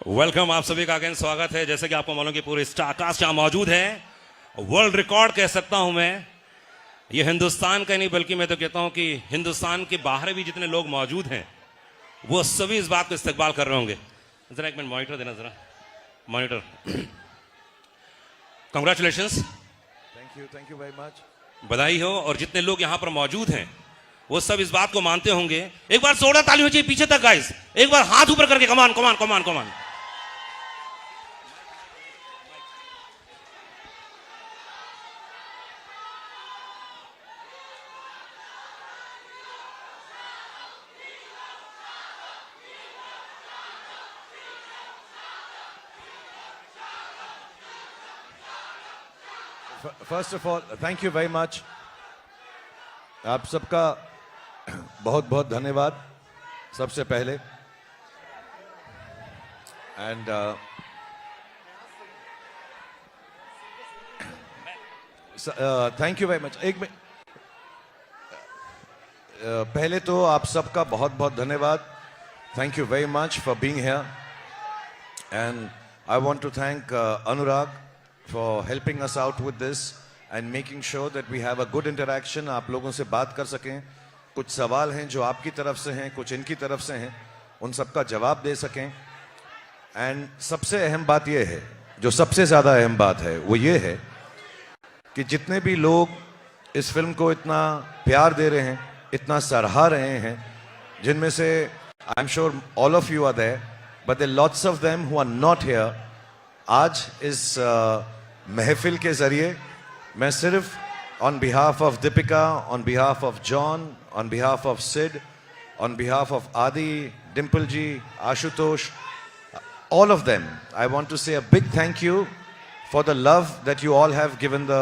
Welcome, आप सभी का अगेन स्वागत है। जैसे कि आपको मालूम कि पूरे स्टारकास्ट यहाँ मौजूद है। वर्ल्ड रिकॉर्ड कह सकता हूं मैं, ये हिंदुस्तान का नहीं बल्कि मैं तो कहता हूं कि हिंदुस्तान के बाहर भी जितने लोग मौजूद हैं वो सभी इस बात को इस्तकबाल कर रहे होंगे। जरा एक मिनट मॉनिटर देना, जरा monitor. Congratulations, thank you very much. बधाई हो। और जितने लोग यहाँ पर मौजूद हैं वो सब इस बात को मानते होंगे। एक बार 16 ताली हो चाहिए पीछे तक गाइस, एक बार हाथ ऊपर करके come on come on come on come on. First of all thank you very much. आप सबका बहुत बहुत धन्यवाद सबसे पहले। And thank you very much. पहले तो आप सबका बहुत बहुत धन्यवाद। Thank you very much for being here. And I want to thank Anurag for helping us out with this and making sure that we have a good interaction। आप लोगों से बात कर सकें, कुछ सवाल हैं जो आपकी तरफ से हैं, कुछ इनकी तरफ से हैं, उन सबका जवाब दे सकें। एंड सबसे अहम बात यह है, जो सबसे ज़्यादा अहम बात है वो ये है कि जितने भी लोग इस फिल्म को इतना प्यार दे रहे हैं, इतना सराहा रहे हैं, जिनमें से I am sure all of you are there, but there lots of them who are not here. आज इस महफिल के जरिए मैं सिर्फ on behalf of Deepika, on behalf of John, on behalf of Sid, on behalf of Adi, Dimple ji, Ashutosh, all of them, I want to say a big thank you for the love that you all have given the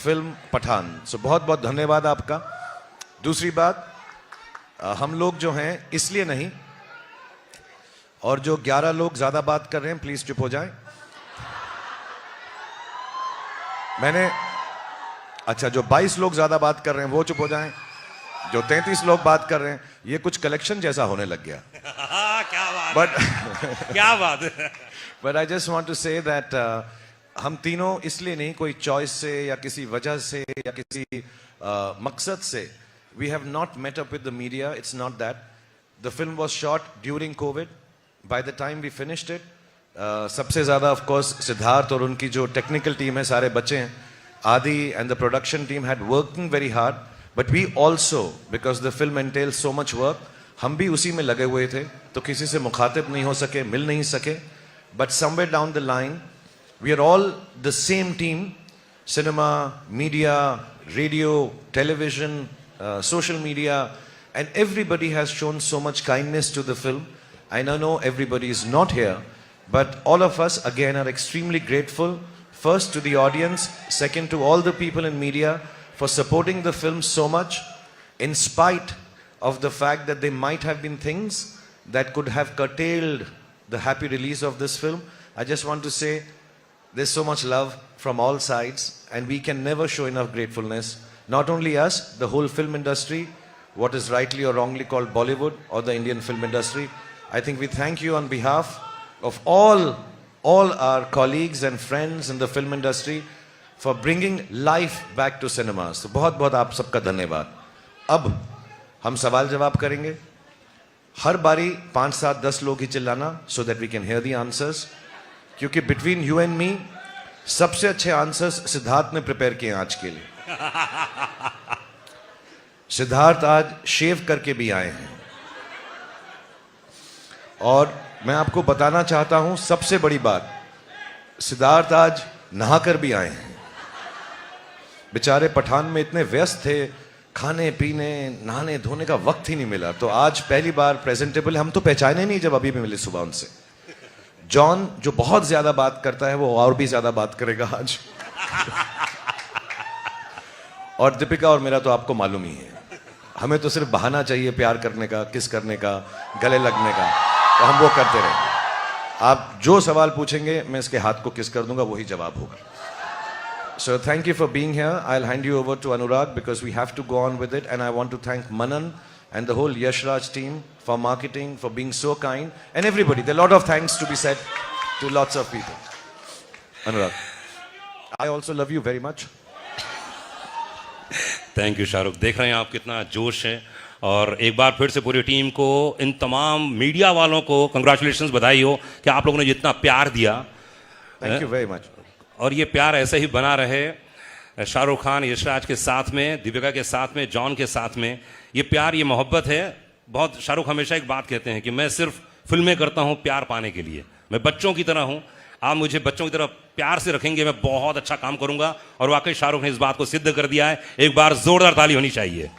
film Pathaan। So बहुत बहुत धन्यवाद आपका। दूसरी बात, हम लोग जो हैं इसलिए नहीं, और जो 11 लोग ज्यादा बात कर रहे हैं प्लीज चुप हो जाएं। अच्छा, जो 22 लोग ज्यादा बात कर रहे हैं वो चुप हो जाएं। जो 33 लोग बात कर रहे हैं, ये कुछ कलेक्शन जैसा होने लग गया। क्या बात बट क्या बात। But I just want to say that हम तीनों इसलिए नहीं, कोई चॉइस से या किसी वजह से या किसी मकसद से, we have not met up with the media. It's not that. The film was shot during covid. By the time we finished it, सबसे ज़्यादा ऑफ कोर्स सिद्धार्थ और उनकी जो टेक्निकल टीम है, सारे बच्चे हैं, Adi and the production team had working very hard. But we also, because the film entails so much work, हम भी उसी में लगे हुए थे, तो किसी से मुखातिब नहीं हो सके, मिल नहीं सके। But somewhere down the line we are all the same team. Cinema, media, radio, television, social media, and everybody has shown so much kindness to the film. I know everybody is not here, but all of us again are extremely grateful, first to the audience, second to all the people in media for supporting the film so much, in spite of the fact that there might have been things that could have curtailed the happy release of this film. I just want to say there's so much love from all sides and we can never show enough gratefulness. Not only us, the whole film industry, what is rightly or wrongly called Bollywood or the Indian film industry. I think we thank you on behalf of all our colleagues and friends in the film industry for bringing life back to cinemas. तो बहुत बहुत आप सबका धन्यवाद। अब हम सवाल जवाब करेंगे। हर बारी 5, 7, 10 लोग ही चिल्लाना, so that we can hear the answers, क्योंकि between you and me सबसे अच्छे आंसर्स सिद्धार्थ ने प्रिपेयर किए आज के लिए। सिद्धार्थ आज शेव करके भी आए हैं, और मैं आपको बताना चाहता हूं सबसे बड़ी बात, सिद्धार्थ आज नहाकर भी आए हैं। बेचारे पठान में इतने व्यस्त थे, खाने पीने नहाने धोने का वक्त ही नहीं मिला, तो आज पहली बार प्रेजेंटेबल। हम तो पहचाने नहीं जब अभी भी मिले सुबह उनसे। जॉन जो बहुत ज्यादा बात करता है वो और भी ज्यादा बात करेगा आज। और दीपिका और मेरा तो आपको मालूम ही है, हमें तो सिर्फ बहाना चाहिए प्यार करने का, किस करने का, गले लगने का, तो हम वो करते रहेंगे। आप जो सवाल पूछेंगे मैं इसके हाथ को किस कर दूंगा, वही जवाब होगा। So thank you for being here. I'll hand you over to Anurag because we have to go on with it, and I want to thank Manan and the whole Yash Raj team for marketing, for being so kind, and everybody. There are a lot of thanks to be said to lots of people. Anurag, I also love you very much. Thank you Shahrukh. देख रहे हैं आप कितना जोश है, और एक बार फिर से पूरी टीम को, इन तमाम मीडिया वालों को कंग्रेचुलेशंस, बधाई हो कि आप लोगों ने जितना प्यार दिया। Thank you very much. और ये प्यार ऐसे ही बना रहे शाहरुख खान यशराज के साथ में, दीपिका के साथ में, जॉन के साथ में। ये प्यार, ये मोहब्बत है बहुत। शाहरुख हमेशा एक बात कहते हैं कि मैं सिर्फ फिल्में करता हूँ प्यार पाने के लिए, मैं बच्चों की तरह हूँ, आप मुझे बच्चों की तरह प्यार से रखेंगे, मैं बहुत अच्छा काम करूंगा। और वाकई शाहरुख ने इस बात को सिद्ध कर दिया है। एक बार जोरदार ताली होनी चाहिए।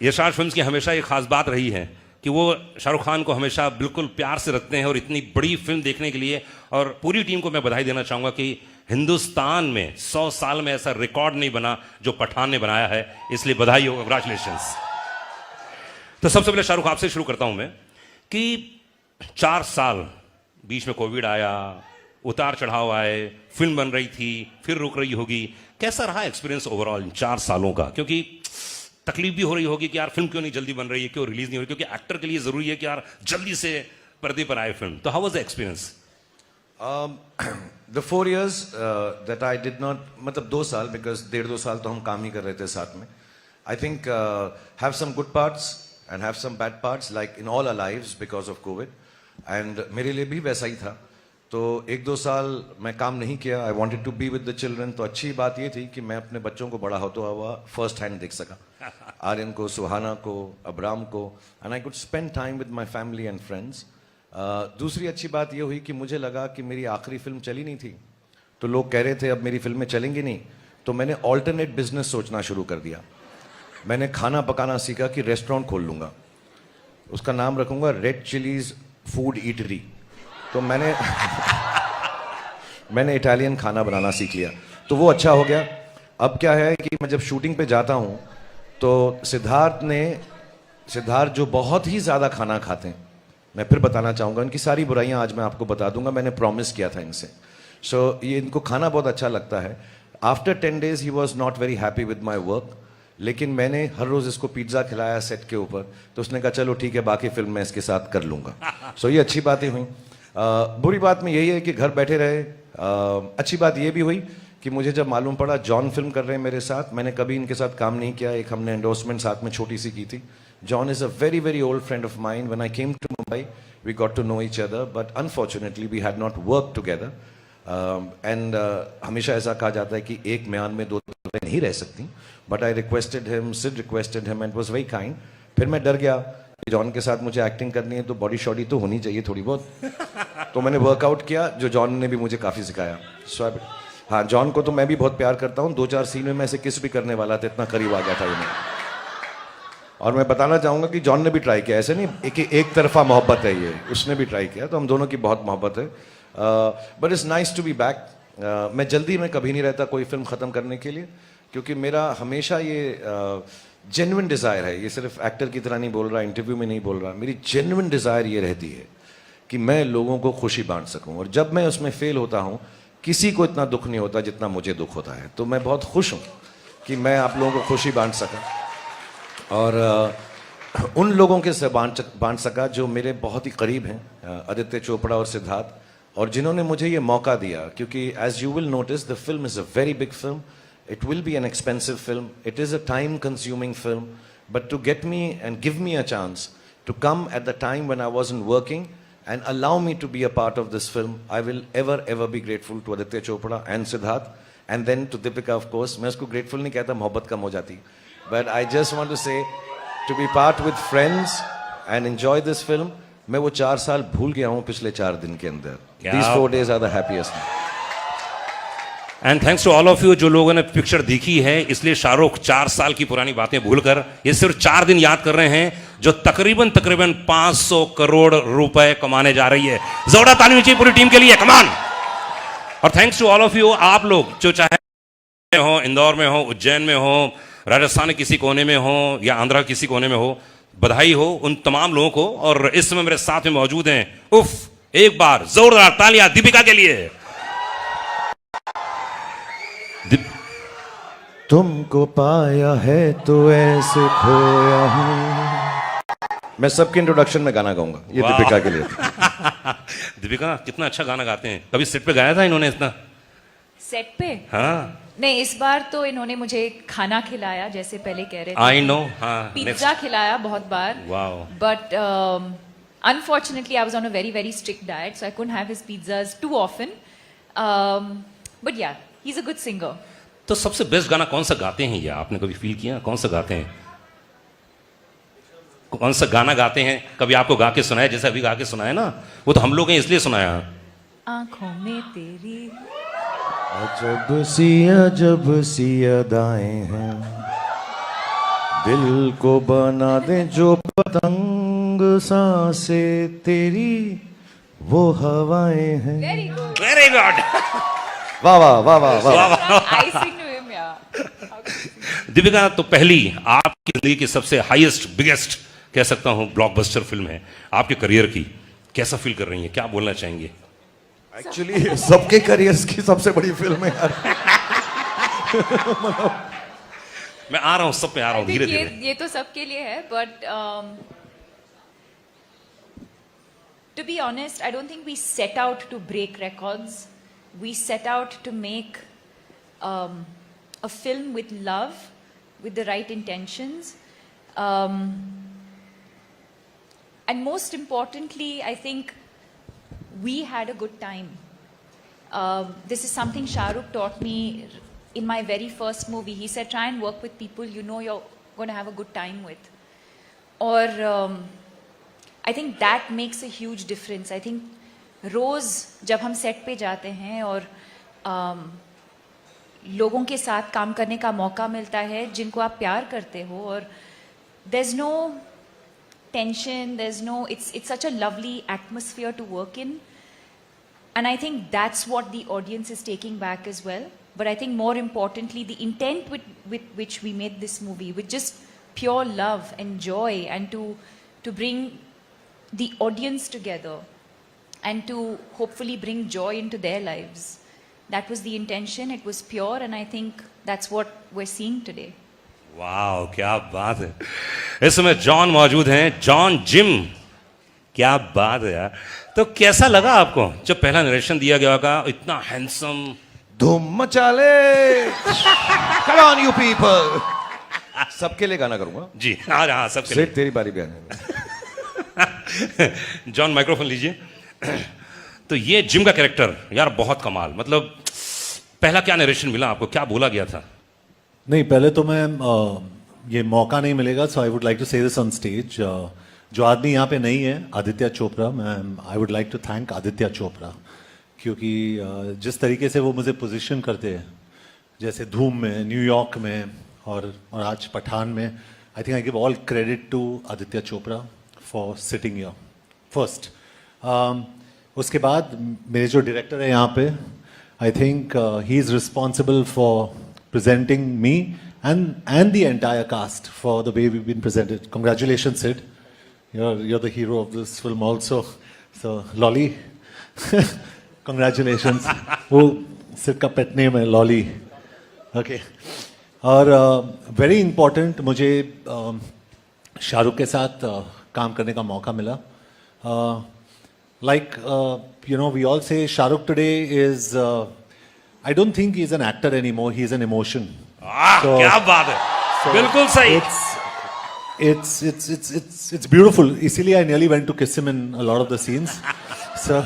यशराज फिल्म्स की हमेशा एक खास बात रही है कि वो शाहरुख खान को हमेशा बिल्कुल प्यार से रखते हैं, और इतनी बड़ी फिल्म देखने के लिए, और पूरी टीम को मैं बधाई देना चाहूंगा कि हिंदुस्तान में 100 साल में ऐसा रिकॉर्ड नहीं बना जो पठान ने बनाया है, इसलिए बधाई हो, कंग्रेचुलेशंस। तो सबसे पहले शाहरुख आपसे शुरू करता हूं मैं कि 4 साल बीच में कोविड आया, उतार चढ़ाव आए, फिल्म बन रही थी, फिर रुक रही होगी, कैसा रहा एक्सपीरियंस ओवरऑल इन 4 सालों का? क्योंकि तकलीफ भी हो रही होगी कि यार फिल्म क्यों नहीं जल्दी बन रही है, क्यों रिलीज नहीं हो रही, क्योंकि एक्टर के लिए जरूरी है कि यार जल्दी से पर्दे पर आए फिल्म। तो how was the experience? The 4 years that I did not, मतलब 2 साल, because 1.5-2 साल तो हम काम ही कर रहे थे साथ में. I think have some good parts and have some bad parts, like in all our lives because of COVID. And मेरे लिए भी वैसा ही था. तो 1-2 साल मैं काम नहीं किया. I wanted to be with the children. तो अच्छी बात ये थी कि मैं अपने बच्चों को बड़ा होता हुआ फर्स्ट हैंड देख सका. आर्यन को, सुहाना को, अब्राम को, and I could spend time with my family and friends. दूसरी अच्छी बात ये हुई कि मुझे लगा कि मेरी आखिरी फिल्म चली नहीं थी, तो लोग कह रहे थे अब मेरी फिल्में चलेंगी नहीं, तो मैंने ऑल्टरनेट बिजनेस सोचना शुरू कर दिया. मैंने खाना पकाना सीखा कि रेस्टोरेंट खोल लूँगा, उसका नाम रखूँगा रेड चिलीज फूड ईटरी. तो मैंने इटालियन खाना बनाना सीख लिया, तो वो अच्छा हो गया. अब क्या है कि मैं जब शूटिंग पे जाता हूँ तो सिद्धार्थ जो बहुत ही ज़्यादा खाना खाते हैं, मैं फिर बताना चाहूँगा, इनकी सारी बुराइयां आज मैं आपको बता दूंगा, मैंने प्रॉमिस किया था इनसे. सो ये इनको खाना बहुत अच्छा लगता है. After 10 days he was not very happy with my work, लेकिन मैंने हर रोज़ इसको पिज्ज़ा खिलाया सेट के ऊपर, तो उसने कहा चलो ठीक है बाकी फिल्म मैं इसके साथ कर लूँगा. सो ये अच्छी बातें हुई. बुरी बात में यही है कि घर बैठे रहे. अच्छी बात ये भी हुई कि मुझे जब मालूम पड़ा जॉन फिल्म कर रहे हैं मेरे साथ, मैंने कभी इनके साथ काम नहीं किया. एक हमने एंडोर्समेंट साथ में छोटी सी की थी. John is a very, very old friend of mine. When I came to Mumbai, we got to know each other, but unfortunately we had not worked together. And हमेशा ऐसा कहा जाता है कि एक म्यान में 2 तलवारें नहीं रह सकती. But I requested him, Sid requested him, and was very kind. फिर मैं डर गया कि जॉन के साथ मुझे एक्टिंग करनी है तो बॉडी शॉडी तो होनी चाहिए थोड़ी बहुत. तो मैंने वर्कआउट किया, जो जॉन ने भी मुझे काफ़ी सिखाया. हाँ, जॉन को तो मैं भी बहुत प्यार करता हूँ. 2-4 सीन में मैं ऐसे किस भी करने वाला था, इतना करीब आ गया था उन्हें. और मैं बताना चाहूँगा कि जॉन ने भी ट्राई किया, ऐसे नहीं एक तरफा मोहब्बत है ये, उसने भी ट्राई किया, तो हम दोनों की बहुत मोहब्बत है. But it's nice to be back. मैं जल्दी में कभी नहीं रहता कोई फिल्म ख़त्म करने के लिए, क्योंकि मेरा हमेशा ये जेन्युइन डिज़ायर है. ये सिर्फ एक्टर की तरह नहीं बोल रहा, इंटरव्यू में नहीं बोल रहा. मेरी जेन्युइन डिज़ायर ये रहती है कि मैं लोगों को खुशी बांट सकूँ, और जब मैं उसमें फेल होता हूँ किसी को इतना दुख नहीं होता जितना मुझे दुख होता है. तो मैं बहुत खुश हूँ कि मैं आप लोगों को खुशी बांट सका, और उन लोगों के से बांट सका जो मेरे बहुत ही करीब हैं, आदित्य चोपड़ा और सिद्धार्थ, और जिन्होंने मुझे ये मौका दिया. क्योंकि as you will notice the film is a very big film. It will be an expensive film. It is a time consuming film. But to get me and give me a chance to come at the time when I wasn't working and allow me to be a part of this film, I will ever be grateful to Aditya Chopra and Siddharth, and then to Deepika of course. मैं उसको grateful नहीं कहता, मोहब्बत कम हो जाती. But I just want to say, to be part with friends and enjoy this film. मैं वो 4 साल भूल गया हूँ पिछले 4 दिन के अंदर. These 4 days are the happiest. And thanks to all of you जो लोगों ने पिक्चर देखी है. इसलिए शाहरुख 4 साल की पुरानी बातें भूलकर ये सिर्फ 4 दिन याद कर रहे हैं, जो तकरीबन 500 करोड़ रुपए कमाने जा रही है. जोरदार ताली चाहिए पूरी टीम के लिए, कमान. और thanks to all of you, आप लोग जो चाहे हो, इंदौर में हो, उज्जैन में हो, राजस्थान के किसी कोने में हो, या आंध्रा किसी कोने में हो, बधाई हो उन तमाम लोगों को. और इस समय मेरे साथ में मौजूद हैं, उफ, एक बार जोरदार तालियां दीपिका के लिए. तुमको पाया है तो ऐसे खोया हूँ। मैं सबके इंट्रोडक्शन में गाना गाऊंगा, ये वाह। दीपिका के लिए। दीपिका कितना अच्छा गाना गाते हैं, कभी सेट पे गाया था इन्होंने इतना? सेट पे हाँ नहीं, इस बार तो इन्होंने मुझे खाना खिलाया, जैसे पहले कह रहे थे। I know. हाँ पिज्जा खिलाया बहुत बार। Wow. But unfortunately I was on a very very strict diet, so I couldn't have his pizzas too often. But yeah, he's a good singer. तो सबसे बेस्ट गाना कौन सा गाते हैं ये, आपने कभी फील किया कौन सा गाते हैं? कौन सा गाना गाते हैं, कभी आपको गा के सुनाया? जैसे अभी गा के सुनाया ना, वो तो हम लोग हैं इसलिए सुनाया। आंखों में तेरी जब सी अदाएं हैं, दिल को बना दे जो पतंग, सांसें तेरी वो हवाएं हैं। Very good. Very good. वाह वाह वाह वाह वाह। I sing to him, yeah. Deepika, तो पहली आपकी जिंदगी की सबसे हाईएस्ट बिगेस्ट कह सकता हूं ब्लॉकबस्टर फिल्म है आपके करियर की, कैसा फील कर रही हैं, क्या बोलना चाहेंगे? एक्चुअली सबके करियर्स की सबसे बड़ी फिल्म है यार। मैं आ रहा हूं, सब पे आ रहा हूं धीरे धीरे। ये तो सबके लिए है, but to be honest, I don't think we set out to break records. We set out to make a film with love, with the right intentions. And most importantly, I think we had a good time. This is something Shah Rukh taught me in my very first movie. He said, try and work with people you know you're going to have a good time with. Or I think that makes a huge difference. I think रोज़ जब हम set पे जाते हैं और लोगों के साथ काम करने का मौका मिलता है जिनको आप प्यार करते हो, और there's no tension, there's no, it's such a lovely atmosphere to work in, and I think that's what the audience is taking back as well. But I think more importantly, the intent with which we made this movie, with just pure love and joy, and to bring the audience together and to hopefully bring joy into their lives. That was the intention. It was pure, and I think that's what we're seeing today. वाह, क्या बात है। इस समय John मौजूद हैं, John gym. क्या बात है यार। तो कैसा लगा आपको जब पहला नरेशन दिया गया होगा, इतना हैंडसम? धूम मचा ले। Come on you people। सबके लिए गाना करूंगा जी। हाँ हाँ, सबके सेठ तेरी बारी भी आने लिए। जॉन माइक्रोफोन लीजिए। तो ये जिम का कैरेक्टर यार बहुत कमाल, मतलब पहला क्या नरेशन मिला आपको, क्या बोला गया था? नहीं, पहले तो मैं ये मौका नहीं मिलेगा, so I would like to say this on stage. जो आदमी यहाँ पे नहीं है, आदित्य चोपड़ा, मैं I would like to thank Aditya Chopra, क्योंकि जिस तरीके से वो मुझे पोजीशन करते हैं, जैसे धूम में, न्यूयॉर्क में और आज पठान में, I think I give all credit to Aditya Chopra for sitting here first. उसके बाद मेरे जो डायरेक्टर है यहाँ पे, I think he is responsible for presenting me and the entire cast for the way we've been presented. Congratulations, Sid. You're the hero of this film also. So Lolly, congratulations. वो Sid का pet name है Lolly. Okay. और very important, मुझे शाहरुख के साथ काम करने का मौका मिला. Like you know, we all say Shahrukh today is. I don't think he's an actor anymore. He's an emotion. क्या बात है, बिल्कुल सही। It's beautiful. इसीलिए I nearly went to kiss him in a lot of the scenes. So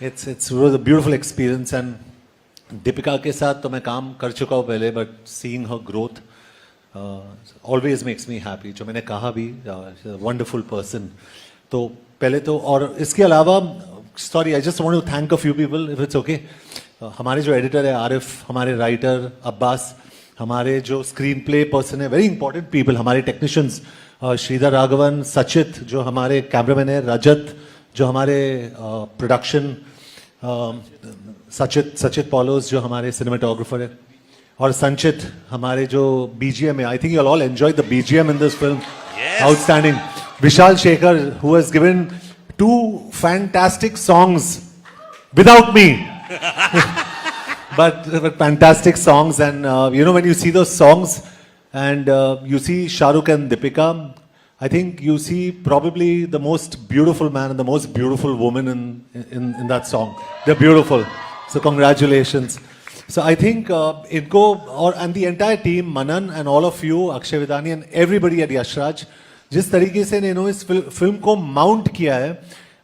it was a beautiful experience. And Deepika के साथ तो मैं काम कर चुका हूँ पहले, but seeing her growth always makes me happy. जो मैंने कहा भी, she's a wonderful person. तो पहले तो, और इसके अलावा, sorry, I just want to thank a few people, if it's okay. हमारे जो एडिटर है आरिफ, हमारे राइटर अब्बास, हमारे जो स्क्रीन प्ले पर्सन है, वेरी इंपॉर्टेंट पीपल, हमारे टेक्नीशियंस श्रीधर राघवन, सचित जो हमारे कैमरामैन है, रजत जो हमारे प्रोडक्शन, सचित पॉलोस जो हमारे सिनेमाटोग्राफर है, और संचित हमारे जो बीजीएम है. I think you all enjoy the BGM in this film. Outstanding. Vishal Shekhar, who has given 2 fantastic songs without me. but fantastic songs, and you know, when you see those songs, and you see Shah Rukh and Deepika, I think you see probably the most beautiful man and the most beautiful woman in that song. They're beautiful. So congratulations. So I think and the entire team, Manan and all of you, Akshay Vidani and everybody at Yashraj, जिस तरीके से इन्होंने इस film को mount किया है,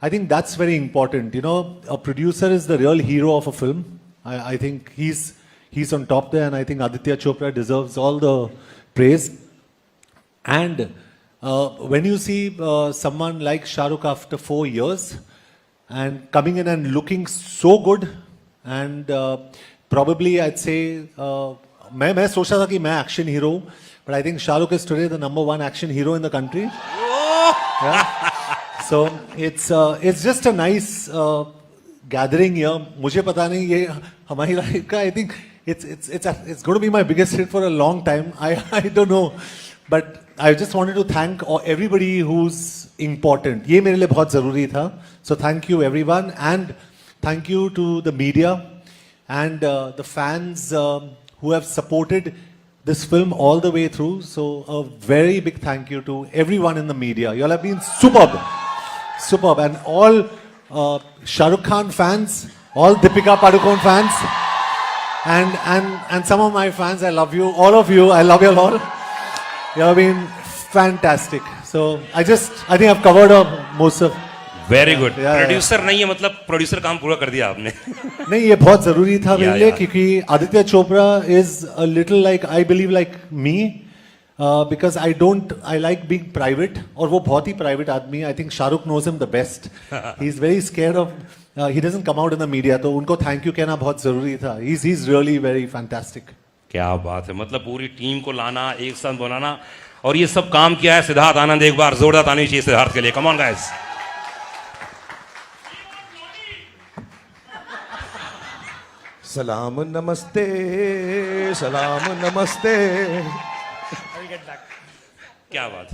I think that's very important. You know, a producer is the real hero of a film. I think he's on top there, and I think Aditya Chopra deserves all the praise. And when you see someone like Shah Rukh after 4 years and coming in and looking so good, and probably I'd say मैं सोचा था कि मैं action hero, but I think Shah Rukh is today the #1 action hero in the country. Yeah. So it's just a nice gathering here. मुझे पता नहीं ये हमारी लाइफ का, I think it's going to be my biggest hit for a long time. I don't know, but I just wanted to thank everybody who's important. ये मेरे लिए बहुत ज़रूरी था. So thank you everyone, and thank you to the media and the fans who have supported this film all the way through. So a very big thank you to everyone in the media. You all have been superb, and all Shah Rukh Khan fans, all Deepika Padukone fans, and some of my fans. I love you, all of you. I love you all. You have been fantastic. So I think I've covered most of. Very good. Producer नहीं है मतलब producer काम पूरा कर दिया आपने. नहीं, ये बहुत जरूरी था मेरे लिए, क्योंकि Aditya Chopra is a little like, I believe like me, because I like being private, और वो बहुत ही प्राइवेट आदमी है. I think Shahrukh knows him the best. He is very scared of, he doesn't come out in the media, तो उनको thank you कहना बहुत जरूरी था. He is really very fantastic. क्या बात है, मतलब पूरी टीम को लाना, एक साथ बनाना, और ये सब काम किया है सिद्धार्थ आनंद. एक बार जोरदार ताली चाहिए सिद्धार्थ के लिए. Come on guys. सलाम नमस्ते, सलाम नमस्ते. क्या बात.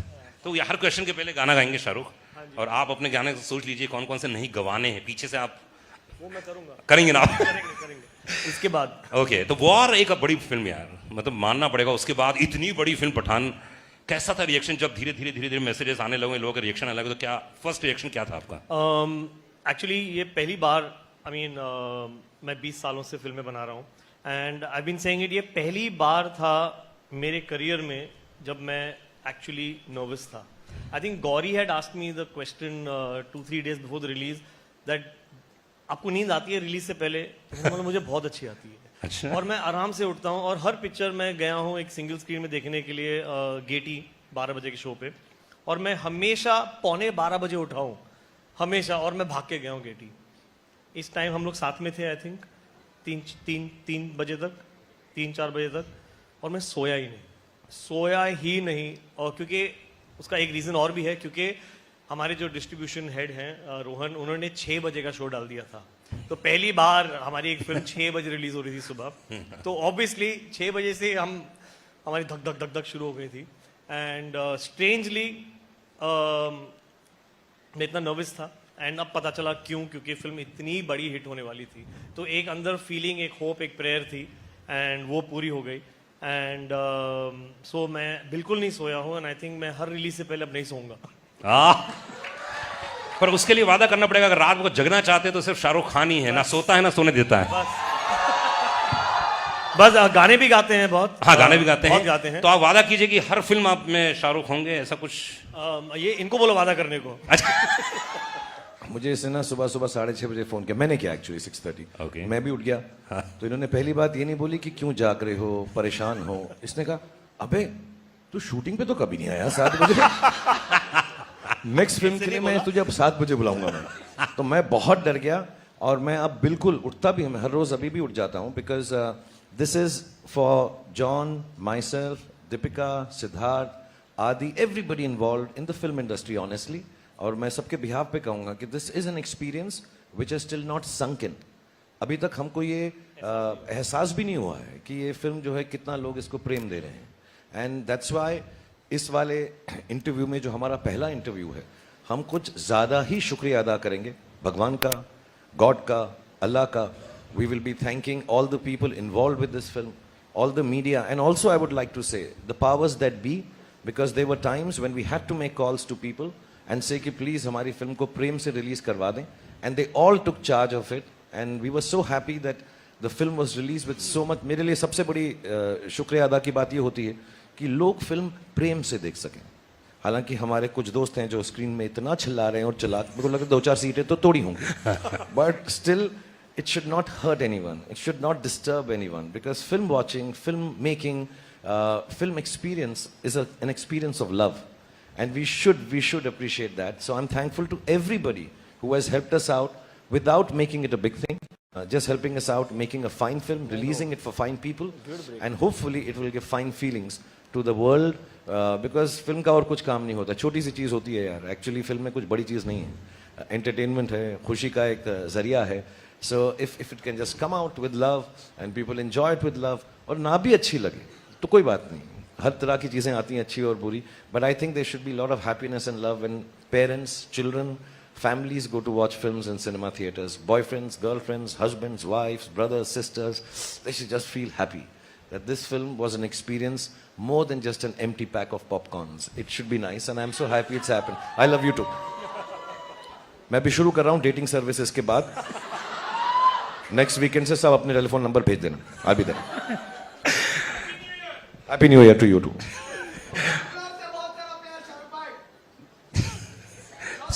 तो हर क्वेश्चन के पहले गाना गाएंगे शाहरुख, और आप अपने गाने को सोच लीजिए कौन कौन से नहीं गवाने हैं. पीछे से आप वो मैं करूंगा. करेंगे ना आप? करेंगे इसके बाद. ओके. तो वॉर एक बड़ी फिल्म यार, मतलब मानना पड़ेगा. उसके बाद इतनी बड़ी फिल्म पठान, कैसा था रिएक्शन जब धीरे धीरे मैसेजेस आने लगे, लोगों के रिएक्शन आने लगे, तो क्या फर्स्ट रिएक्शन क्या था आपका? एक्चुअली ये पहली बार, मैं 20 सालों से फिल्में बना रहा हूँ, and I been saying it, ये पहली बार था मेरे करियर में जब मैं एक्चुअली नर्वस था. I think Gauri had asked me the question 2-3 days before the release that आपको नींद आती है रिलीज से पहले? तो मुझे बहुत अच्छी आती है. अच्छा. और मैं आराम से उठता हूँ, और हर पिक्चर मैं गया हूँ एक सिंगल स्क्रीन में देखने के लिए, गेटी 12 बजे के शो पे, और मैं हमेशा 11:15 बजे उठा हूँ, हमेशा, और मैं भाग के गया हूँ गेटी. इस टाइम हम लोग साथ में थे, आई थिंक 3 बजे तक, 3-4 बजे तक, और मैं सोया ही नहीं. और क्योंकि उसका एक रीज़न और भी है, क्योंकि हमारे जो डिस्ट्रीब्यूशन हेड हैं रोहन, उन्होंने 6 बजे का शो डाल दिया था. तो पहली बार हमारी एक फिल्म 6 बजे रिलीज हो रही थी सुबह, तो ऑब्वियसली 6 बजे से हमारी धक धक शुरू हो गई थी. एंड स्ट्रेंजली मैं इतना नर्वस था, एंड अब पता चला क्यों, क्योंकि फिल्म इतनी बड़ी हिट होने वाली थी. तो एक अंदर फीलिंग, एक होप, एक प्रेयर थी, एंड वो पूरी हो गई. एंड सो मैं बिल्कुल नहीं सोया हूँ, एंड आई थिंक मैं हर रिलीज से पहले अब नहीं सोऊंगा. पर उसके लिए वादा करना पड़ेगा, अगर रात को जगना चाहते तो सिर्फ शाहरुख खान ही है, ना सोता है ना सोने देता है. बस गाने भी गाते हैं बहुत. हाँ, गाने भी गाते हैं. तो आप वादा कीजिए कि हर फिल्म आप में शाहरुख होंगे, ऐसा कुछ. ये इनको बोलो वादा करने को. मुझे इसने ना सुबह 6:30 बजे फोन किया. मैंने किया एक्चुअली 6:30. Okay. मैं भी उठ गया. तो इन्होंने पहली बात ये नहीं बोली कि क्यों जाग रहे हो, परेशान हो. इसने कहा, अबे तू शूटिंग पे तो कभी नहीं आया 7 बजे. नेक्स्ट फिल्म के लिए मैं तुझे अब 7 बजे बुलाऊंगा मैं. तो मैं बहुत डर गया, और मैं अब बिल्कुल उठता भी हूँ, हर रोज अभी भी उठ जाता हूँ, because this is for John, myself, Deepika, Siddharth, आदि, everybody involve in the film industry honestly. और मैं सबके बिहाफ पे कहूँगा कि this is an experience which is still not sunk in. अभी तक हमको ये एहसास भी नहीं हुआ है कि ये फिल्म जो है कितना लोग इसको प्रेम दे रहे हैं. एंड दैट्स वाई इस वाले इंटरव्यू में, जो हमारा पहला इंटरव्यू है, हम कुछ ज़्यादा ही शुक्रिया अदा करेंगे भगवान का, गॉड का, अल्लाह का. We will be thanking all the people involved with this film, all the media, and also I would like to say the powers that be, because there were times when we had to make calls to people and say कि please हमारी film को प्रेम से release करवा दें, and they all took charge of it, and we were so happy that the film was released with so much. मेरे लिए सबसे बड़ी शुक्रिया अदा की बात ये होती है कि लोग फिल्म प्रेम से देख सकें. हालांकि हमारे कुछ दोस्त हैं जो स्क्रीन में इतना चिल्ला रहे हैं और चिल्ला, मेरे को लगता है 2-4 सीटें तो तोड़ी होंगी, but still it should not hurt anyone, it should not disturb anyone, because film watching, film making, film experience is an experience of love, and we should appreciate that. So I'm thankful to everybody who has helped us out without making it a big thing, just helping us out, making a fine film, releasing it for fine people, and hopefully it will give fine feelings to the world, because film का और कुछ काम नहीं होता, छोटी सी चीज़ होती है यार. एक्चुअली फिल्म में कुछ बड़ी चीज़ नहीं है, एंटरटेनमेंट है, खुशी का एक जरिया है. So if it can just come out with love and people enjoy it with love, और ना भी अच्छी लगे तो कोई बात नहीं, हर तरह की चीज़ें आती हैं अच्छी और बुरी, but I think there should be a lot of happiness and love when parents, children, families go to watch films in cinema theaters. Boyfriends, girlfriends, husbands, wives, brothers, sisters, they should just feel happy that this film was an experience more than just an empty pack of popcorns. It should be nice, and I'm so happy it's happened. I love you too. मैं भी शुरू कर रहा हूँ dating services के बाद. Next weekend से सब अपने टेलीफोन नंबर भेज देना. I'll be there. Happy New Year to you too.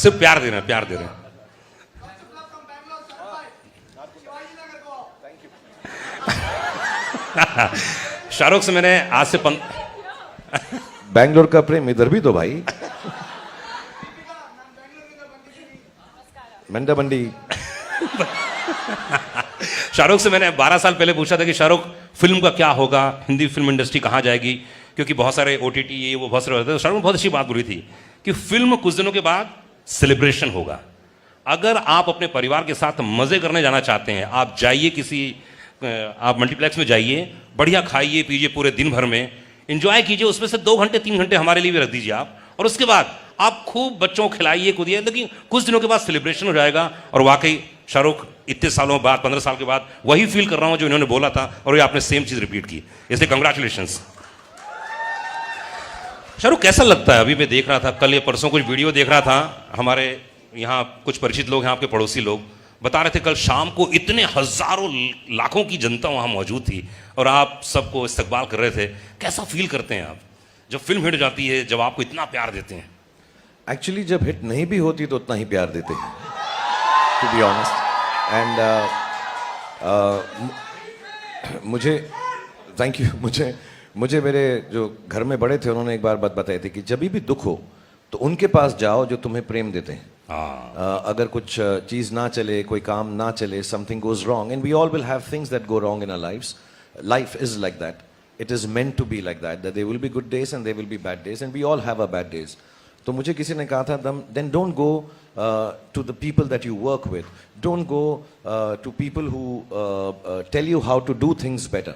सिर्फ प्यार दे रहे हैं, प्यार दे रहे हैं. शाहरुख से मैंने आज से बैंगलोर का प्रेम इधर भी तो भाई. मंडा बंडी. शाहरुख से मैंने 12 साल पहले पूछा था कि शाहरुख फिल्म का क्या होगा, हिंदी फिल्म इंडस्ट्री कहाँ जाएगी, क्योंकि बहुत सारे OTT ये वो बहुत सारे होते थे. शाहरुख ने बहुत अच्छी बात बोली थी कि फिल्म कुछ दिनों के बाद सेलिब्रेशन होगा. अगर आप अपने परिवार के साथ मजे करने जाना चाहते हैं, आप जाइए किसी, आप मल्टीप्लेक्स में जाइए, बढ़िया खाइए पीजिए पूरे दिन भर में, एंजॉय कीजिए, उसमें से 2 घंटे 3 घंटे हमारे लिए भी रख दीजिए आप, और उसके बाद आप खूब बच्चों को खिलाइए कूदिए, लेकिन कुछ दिनों के बाद सेलिब्रेशन हो जाएगा. और वाकई शाहरुख इतने सालों बाद, 15 साल के बाद वही फील कर रहा हूं जो इन्होंने बोला था, और ये आपने सेम चीज रिपीट की, इसलिए कंग्रेचुलेशंस. शाहरुख कैसा लगता है? अभी मैं देख रहा था, कल या परसों कुछ वीडियो देख रहा था, हमारे यहाँ कुछ परिचित लोग हैं, आपके पड़ोसी लोग बता रहे थे कल शाम को इतने हजारों लाखों की जनता वहां मौजूद थी और आप सबको इस्तकबाल कर रहे थे. कैसा फील करते हैं आप जब फिल्म हिट जाती है, जब आपको इतना प्यार देते हैं? एक्चुअली जब हिट नहीं भी होती तो उतना ही प्यार देते हैं, टू बी ऑनेस्ट. एंड मुझे थैंक यू. मुझे मेरे जो घर में बड़े थे उन्होंने एक बार बात बताई थी कि जब भी दुख हो तो उनके पास जाओ जो तुम्हें प्रेम देते हैं. अगर कुछ चीज़ ना चले, कोई काम ना चले, something goes wrong, and we all will have things that go wrong in our lives. Life is like that. It is meant to be like that, that there will be good days and there will be bad days, and we all have our bad days. तो मुझे किसी ने कहा था, then don't go to the people that you work with. Don't go to people who tell you how to do things better.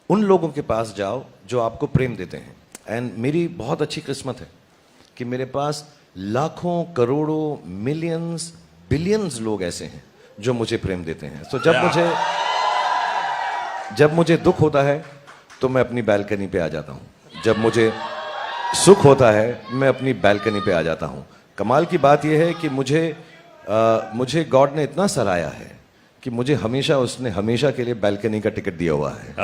उन लोगों के पास जाओ जो आपको प्रेम देते हैं. And मेरी बहुत अच्छी किस्मत है कि मेरे पास लाखों, करोड़ों, मिलियंस, बिलियंस लोग ऐसे हैं जो मुझे प्रेम देते हैं. तो जब मुझे दुख होता है तो मैं अपनी बैल्कनी पे आ जाता हूँ. जब मुझे सुख होता है मैं अपनी बैल्कनी पे आ जाता हूँ. कमाल की बात यह है कि मुझे गॉड ने इतना सराहा है कि मुझे उसने हमेशा के लिए बैल्कनी का टिकट दिया हुआ है.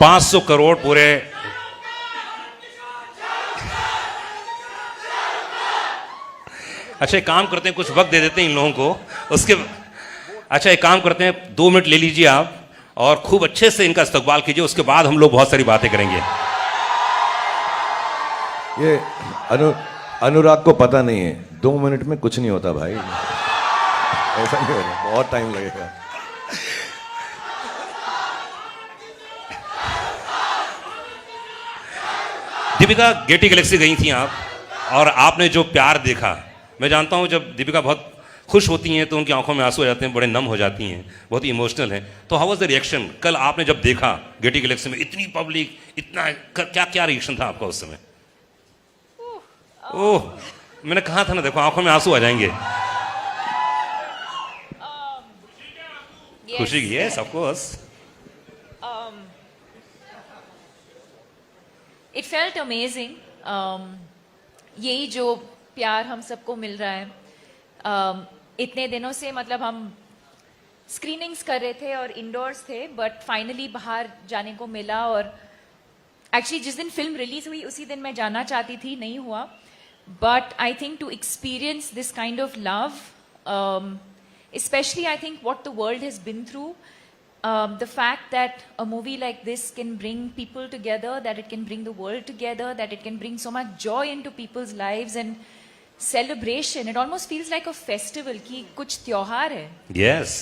500 करोड़ पूरे अच्छा एक काम करते हैं, कुछ वक्त दे देते हैं इन लोगों को, उसके अच्छा एक काम करते हैं, 2 मिनट ले लीजिए आप और खूब अच्छे से इनका इस्तकबाल कीजिए, उसके बाद हम लोग बहुत सारी बातें करेंगे. ये अनुराग को पता नहीं है, 2 मिनट में कुछ नहीं होता भाई, ऐसा नहीं होता, बहुत टाइम लगेगा. दीपिका, गेटी गैलेक्सी गई थी आप और आपने जो प्यार देखा, मैं जानता हूं जब दीपिका बहुत खुश होती हैं तो उनकी आंखों में आंसू आ जाते हैं, बड़े नम हो जाती हैं, बहुत ही इमोशनल हैं। तो हाउ वाज द रिएक्शन कल आपने जब देखा गेटी गैलेक्सी में इतनी पब्लिक, इतना क्या क्या रिएक्शन था आपका उस समय? ओह, मैंने कहा था ना, देखो आंखों में आंसू आ जाएंगे। खुशी की, yes of course. It felt amazing. यही जो प्यार हम सबको मिल रहा है, इतने दिनों से, मतलब हम स्क्रीनिंग्स कर रहे थे और इंडोर्स थे, बट फाइनली बाहर जाने को मिला। और एक्चुअली जिस दिन फिल्म रिलीज हुई उसी दिन मैं जाना चाहती थी, नहीं हुआ। But I think to experience this kind of love, especially I think what the world has been through, the fact that a movie like this can bring people together, that it can bring the world together, that it can bring so much joy into people's lives and celebration. It almost feels like a festival ki kuch tyohar hai. Yes.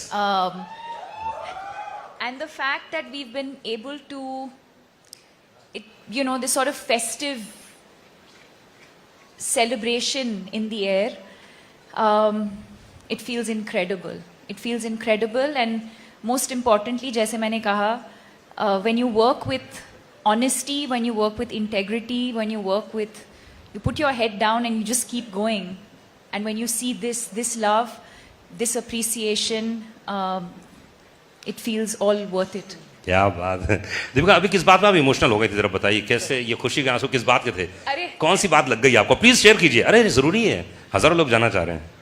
And the fact that we've been able to, this sort of festive celebration in the air, it feels incredible. It feels incredible, and most importantly, जैसे मैंने कहा, when you work with honesty, when you work with integrity, when you work with, you put your head down and you just keep going. And when you see this love, this appreciation, it feels all worth it. क्या बात है दीपिका, अभी किस बात में आप emotional हो गए थे, जरा बताइए कैसे, ये खुशी के आंसू किस बात के थे? अरे, कौन सी बात लग गई आपको, प्लीज शेयर कीजिए। अरे जरूरी है, हजारों लोग जाना चाह रहे हैं।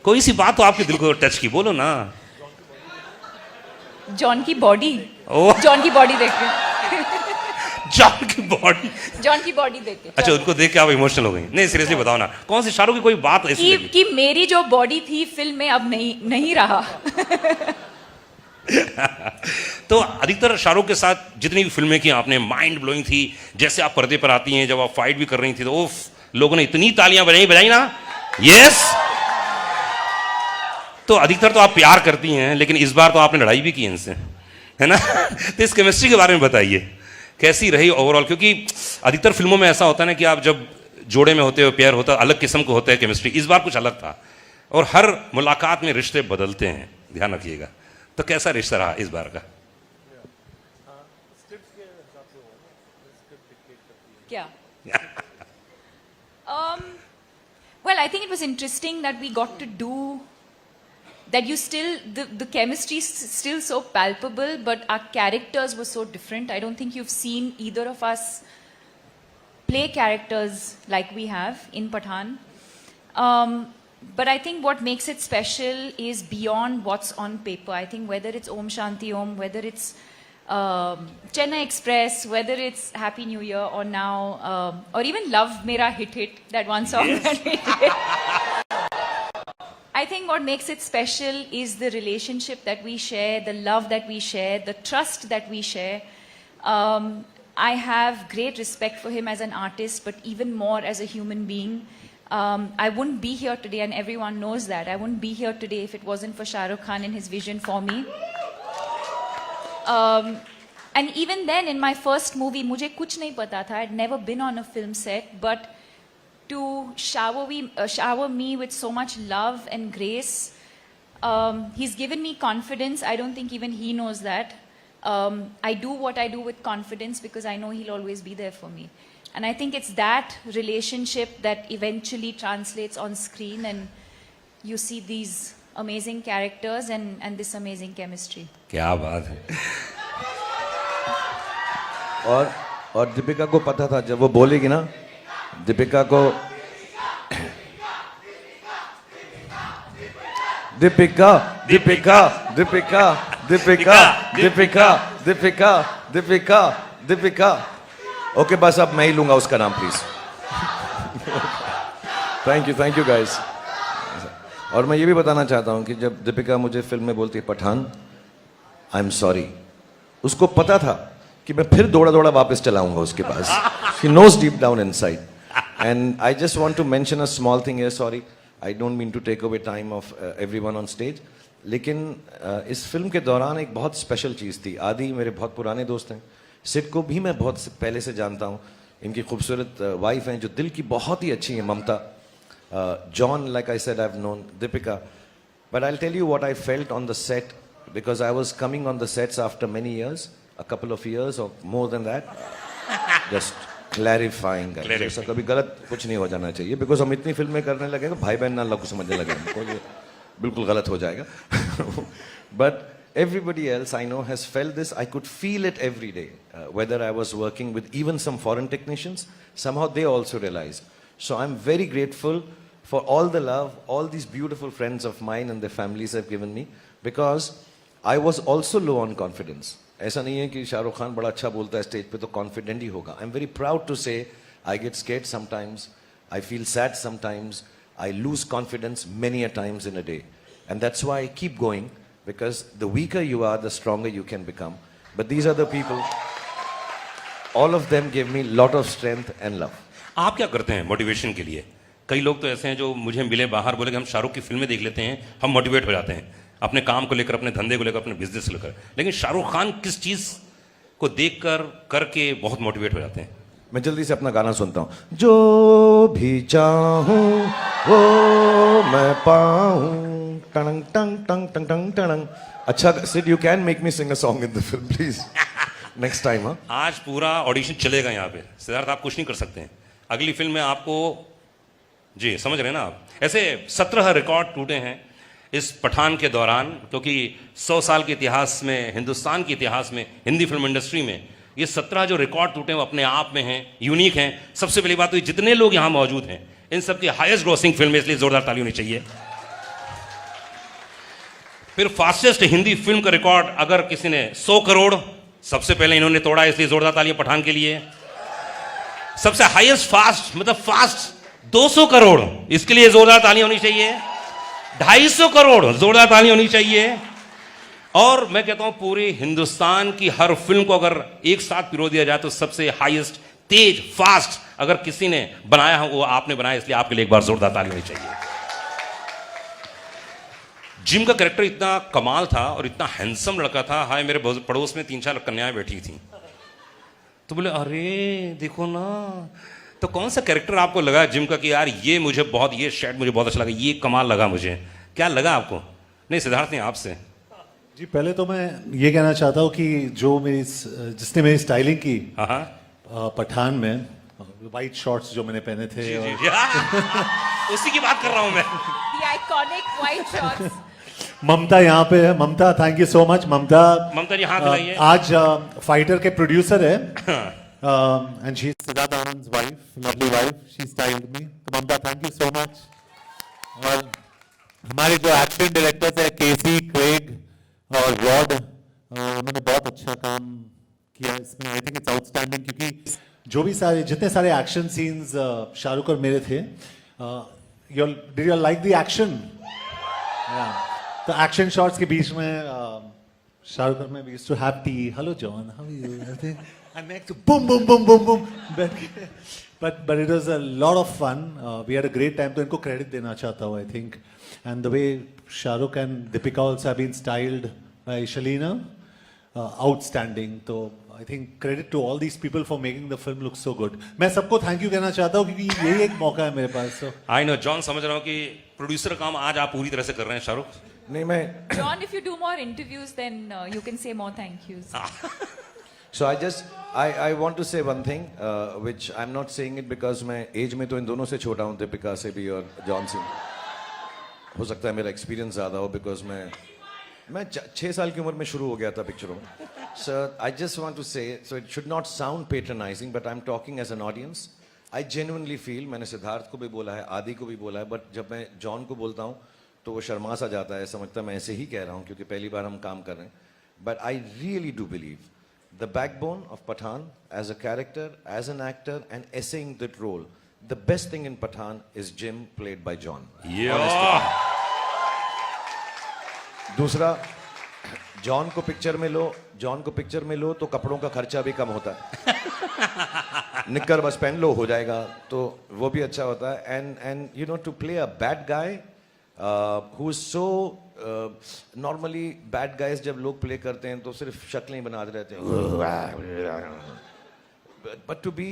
कोई सी बात तो आपके दिल को टच की, बोलो ना। जॉन की बॉडी, ओह। जॉन की बॉडी देख के जॉन की बॉडी, जॉन की बॉडी देख के, अच्छा उनको देख के आप इमोशनल हो गई? नहीं सीरियसली बताओ ना, कौन सी शाहरुख की कोई बात ऐसी लगी? कि मेरी जो बॉडी थी फिल्म में अब नहीं रहा। तो अधिकतर शाहरुख के साथ जितनी भी फिल्में की आपने, माइंड ब्लोइंग थी। जैसे आप पर्दे पर आती हैं, जब आप फाइट भी कर रही थी तो ओफ, लोगों ने इतनी तालियां बजाई ना। यस। तो अधिकतर तो आप प्यार करती हैं, लेकिन इस बार तो आपने लड़ाई भी की इनसे, है ना? तो इस केमिस्ट्री के बारे में बताइए, कैसी रही ओवरऑल? क्योंकि अधिकतर फिल्मों में ऐसा होता है ना कि आप जब जोड़े में होते हो, पेयर होता है, अलग किस्म को होता है केमिस्ट्री। इस बार कुछ अलग था, और हर मुलाकात में रिश्ते बदलते हैं, ध्यान रखिएगा। तो कैसा रिश्ता रहा इस बार का? क्या? Well, I think it was interesting that we got to do that. You still, the chemistry is still so palpable, but our characters were so different. I don't think you've seen either of us play characters like we have in Pathaan. But I think what makes it special is beyond what's on paper. I think whether it's Om Shanti Om, whether it's Chennai Express, whether it's Happy New Year, or now, or even Love Mera Hit, that one song that we did. I think what makes it special is the relationship that we share, the love that we share, the trust that we share. I have great respect for him as an artist, but even more as a human being. I wouldn't be here today, and everyone knows that. I wouldn't be here today if it wasn't for Shah Rukh Khan and his vision for me. And even then, in my first movie, मुझे कुछ नहीं पता था. I'd never been on a film set, but to shower me with so much love and grace, he's given me confidence. I don't think even he knows that. I do what I do with confidence because I know he'll always be there for me. And I think it's that relationship that eventually translates on screen, and you see these amazing characters and this amazing chemistry. क्या बात है। और दीपिका को पता था, जब वो बोलेगी ना, दीपिका को दीपिका दीपिका दीपिका दीपिका दीपिका दीपिका दीपिका दीपिका ओके, बस अब मैं ही लूंगा उसका नाम, प्लीज। Thank you guys. और मैं ये भी बताना चाहता हूँ कि जब दीपिका मुझे फिल्म में बोलती है पठान, आई एम सॉरी, उसको पता था कि मैं फिर दौड़ा दौड़ा वापस चलाऊंगा उसके पास। She knows deep down inside. And I just want to mention a small thing, sorry, I don't mean to take away time of everyone on stage, लेकिन इस फिल्म के दौरान एक बहुत स्पेशल चीज़ थी। आदि मेरे बहुत पुराने दोस्त हैं, सिड को भी मैं बहुत पहले से जानता हूँ, इनकी खूबसूरत वाइफ हैं जो दिल की बहुत ही अच्छी है, ममता। John, like I said, I've known Deepika. But I'll tell you what I felt on the set, because I was coming on the sets after many years, a couple of years or more than that. Just clarifying. ऐसा कभी गलत कुछ नहीं हो जाना चाहिए, because हम इतनी फिल्में करने लगे तो भाई बहन ना लोग समझने लगे हमको, ये बिल्कुल गलत हो जाएगा. But everybody else I know has felt this. I could feel it every day. Whether I was working with even some foreign technicians, somehow they also realized. So I'm very grateful for all the love, all these beautiful friends of mine and their families have given me, because I was also low on confidence. ऐसा नहीं है कि शाहरुख खान बड़ा अच्छा बोलता है stage पे तो कॉन्फिडेंट ही होगा. I am very proud to say I get scared sometimes, I feel sad sometimes, I lose confidence many a times in a day, and that's why I keep going, because the weaker you are, the stronger you can become. But these are the people, all of them give me lot of strength and love. आप क्या करते हैं motivation के लिए? कई लोग तो ऐसे हैं जो मुझे मिले बाहर, बोले कि हम शाहरुख की फिल्में देख लेते हैं, हम मोटिवेट हो जाते हैं अपने काम को लेकर, अपने धंधे को लेकर, अपने बिजनेस को लेकर. लेकिन शाहरुख खान किस चीज को देखकर करके बहुत मोटिवेट हो जाते हैं? मैं जल्दी से अपना गाना सुनता हूँ. जो भी चाहूँ वो मैं पाऊँ, टंग टंग टंग टंग टंग टंग. अच्छा Sid, you can make me sing a song in the film please next time. हाँ, आज पूरा ऑडिशन चलेगा यहाँ पे. सिद्धार्थ आप कुछ नहीं कर सकते हैं. अगली फिल्म में आपको, जी समझ रहे हैं ना आप, ऐसे 17 रिकॉर्ड टूटे हैं इस पठान के दौरान, क्योंकि 100 साल के इतिहास में, हिंदुस्तान के इतिहास में, हिंदी फिल्म इंडस्ट्री में ये 17 जो रिकॉर्ड टूटे हैं वो अपने आप में हैं, यूनिक हैं. सबसे पहली बात तो ये जितने लोग यहाँ मौजूद हैं इन सबकी हाईएस्ट ग्रॉसिंग फिल्म है, इसलिए जोरदार ताली होनी चाहिए. फिर फास्टेस्ट हिंदी फिल्म का रिकॉर्ड अगर किसी ने 100 करोड़, सबसे पहले इन्होंने तोड़ा, इसलिए जोरदार तालियां पठान के लिए. सबसे हाईएस्ट फास्ट, मतलब फास्ट 200 करोड़, इसके लिए जोरदार तालियां होनी चाहिए. 250 करोड़, जोरदार तालियां होनी चाहिए. और मैं कहता हूं पूरे हिंदुस्तान की हर फिल्म को अगर एक साथ पिरो दिया जाए तो सबसे हाईएस्ट, तेज, फास्ट अगर किसी ने बनाया हो वो आपने बनाया, इसलिए आपके लिए एक बार जोरदार ताली होनी चाहिए. जिम का कैरेक्टर इतना कमाल था और इतना हैंडसम लड़का था. हाय, मेरे पड़ोस में 3-4 कन्याएं बैठी थी, तो बोले अरे देखो ना. तो कौन सा कैरेक्टर आपको लगा जिम का कि यार ये मुझे बहुत, ये शेड मुझे बहुत अच्छा लगा, ये कमाल लगा मुझे? क्या लगा आपको? नहीं सिद्धार्थ, नहीं आपसे. जी पहले तो मैं ये कहना चाहता हूँ कि जो मेरी, जिसने मेरी स्टाइलिंग की पठान में, वाइट शॉर्ट्स जो मैंने पहने थे, जी, जी, उसी की बात कर रहा हूं मैं. The iconic white shorts. ममता यहाँ पे है. Mamta, thank you so much. Mamta ji हाथ मिलाइए. आज फाइटर के प्रोड्यूसर है, and she is Siddharth Anand's wife, lovely wife. She styled me. तो Mamta, thank you so much. और हमारे जो एक्शन डायरेक्टर्स है, केसी, क्रेग और रॉड, उन्होंने बहुत अच्छा काम किया इसमें. आई थिंक इट्स आउटस्टैंडिंग, क्योंकि जो भी सारे, जितने सारे एक्शन सीन्स शाहरुख और मेरे थे, did you like the action? तो एक्शन शॉट्स के बीच में शाहरुख और मैं, we used to have tea. Hello John, how are you? And next boom boom boom boom boom. But it was a lot of fun. We had a great time. तो इनको credit देना चाहता हूँ, I think. And the way Shahrukh and Deepika also have been styled by Shaleena, outstanding. तो I think credit to all these people for making the film look so good. मैं सबको thank you कहना चाहता हूँ क्योंकि यही एक मौका है मेरे पास. तो आई नो जॉन, समझ रहा हूँ कि प्रोड्यूसर काम आज आप पूरी तरह से कर रहे हैं शाहरुख. नहीं मैं John, if you do more interviews, then you can say more thank yous. So I want to say one thing, which I'm not saying it because मैं एज में तो इन दोनों से छोटा हूँ, दीपिका से भी और जॉन से. हो सकता है मेरा एक्सपीरियंस ज़्यादा हो, बिकॉज मैं 6 साल की उम्र में शुरू हो गया था पिक्चरों में. So I just want to say, so it should not sound patronizing, but I'm talking as an audience. I genuinely feel, मैंने सिद्धार्थ को भी बोला है, आदि को भी बोला है, बट जब मैं जॉन को बोलता हूँ तो वो शर्मा सा जाता है, समझता है मैं ऐसे ही कह रहा हूँ क्योंकि पहली बार हम काम कर रहे हैं. But I really do believe the backbone of Pathan as a character, as an actor, and essaying that role. The best thing in Pathan is Jim, played by John. Yeah. दूसरा, जॉन को picture में लो तो कपड़ों का खर्चा भी कम होता है. निक्कर बस पहन लो, हो जाएगा, तो वो भी अच्छा होता है. And you know, to play a bad guy who is so, normally bad guys जब लोग प्ले करते हैं तो सिर्फ शक्लें ही बनाते रहते हैं, but to be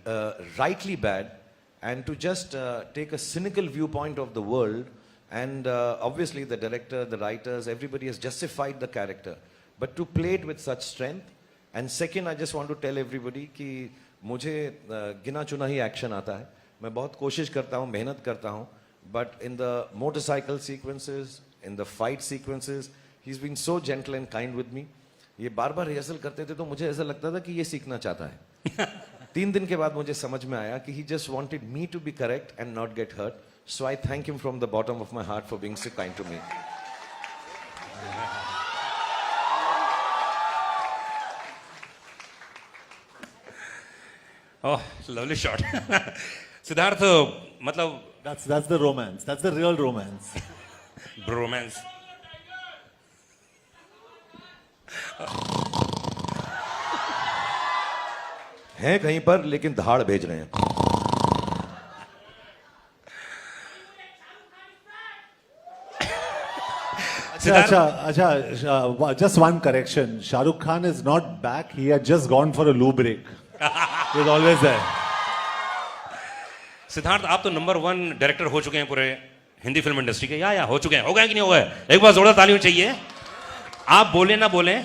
rightly bad and to just take a cynical viewpoint of the world. And obviously, the director, the writers, everybody has justified the character. But to play it with such strength. And second, I just want to tell everybody कि मुझे गिना चुना ही action आता है. मैं बहुत कोशिश करता हूँ, मेहनत करता हूँ. But in the motorcycle sequences, in the fight sequences, he's been so gentle and kind with me. ये बार बार रिहर्सल करते थे तो मुझे ऐसा लगता था कि ये सीखना चाहता है. 3 दिन के बाद मुझे समझ में आया कि he just wanted me to be correct and not get hurt. So I thank him from the bottom of my heart for being so kind to me. Oh, lovely shot. Siddharth मतलब That's the romance. That's the real romance. Bromance. हैं कहीं पर लेकिन धाड़ भेज रहे हैं. Acha, just one correction. Shah Rukh Khan is not back. He had just gone for a loo break. He was always there. Siddharth आप तो नंबर 1 डायरेक्टर हो चुके हैं पूरे हिंदी फिल्म इंडस्ट्री के. या हो चुके हैं. हो गए कि नहीं हो गए? एक बार जोरदार तालियां चाहिए. आप बोले ना बोले.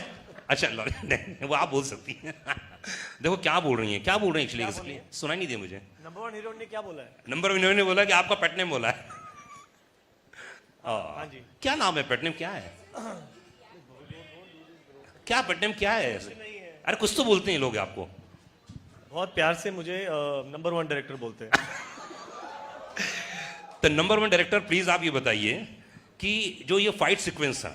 अच्छा वो आप बोल सकती हैं. देखो क्या बोल रही हैं, क्या बोल रही हैं एक्चुअली सुनाई नहीं दे मुझे. नंबर 1 हीरोइन ने क्या बोला है? नंबर 1 हीरोइन ने बोला कि आपका पेट नेम बोला है. हाँ जी. क्या नाम है? पेट नेम क्या है? क्या पेट नेम क्या है? अरे कुछ तो बोलते हैं लोग आपको. बहुत प्यार से मुझे नंबर 1 डायरेक्टर बोलते हैं. तो नंबर 1 डायरेक्टर प्लीज आप ये बताइए कि जो ये फाइट सीक्वेंस था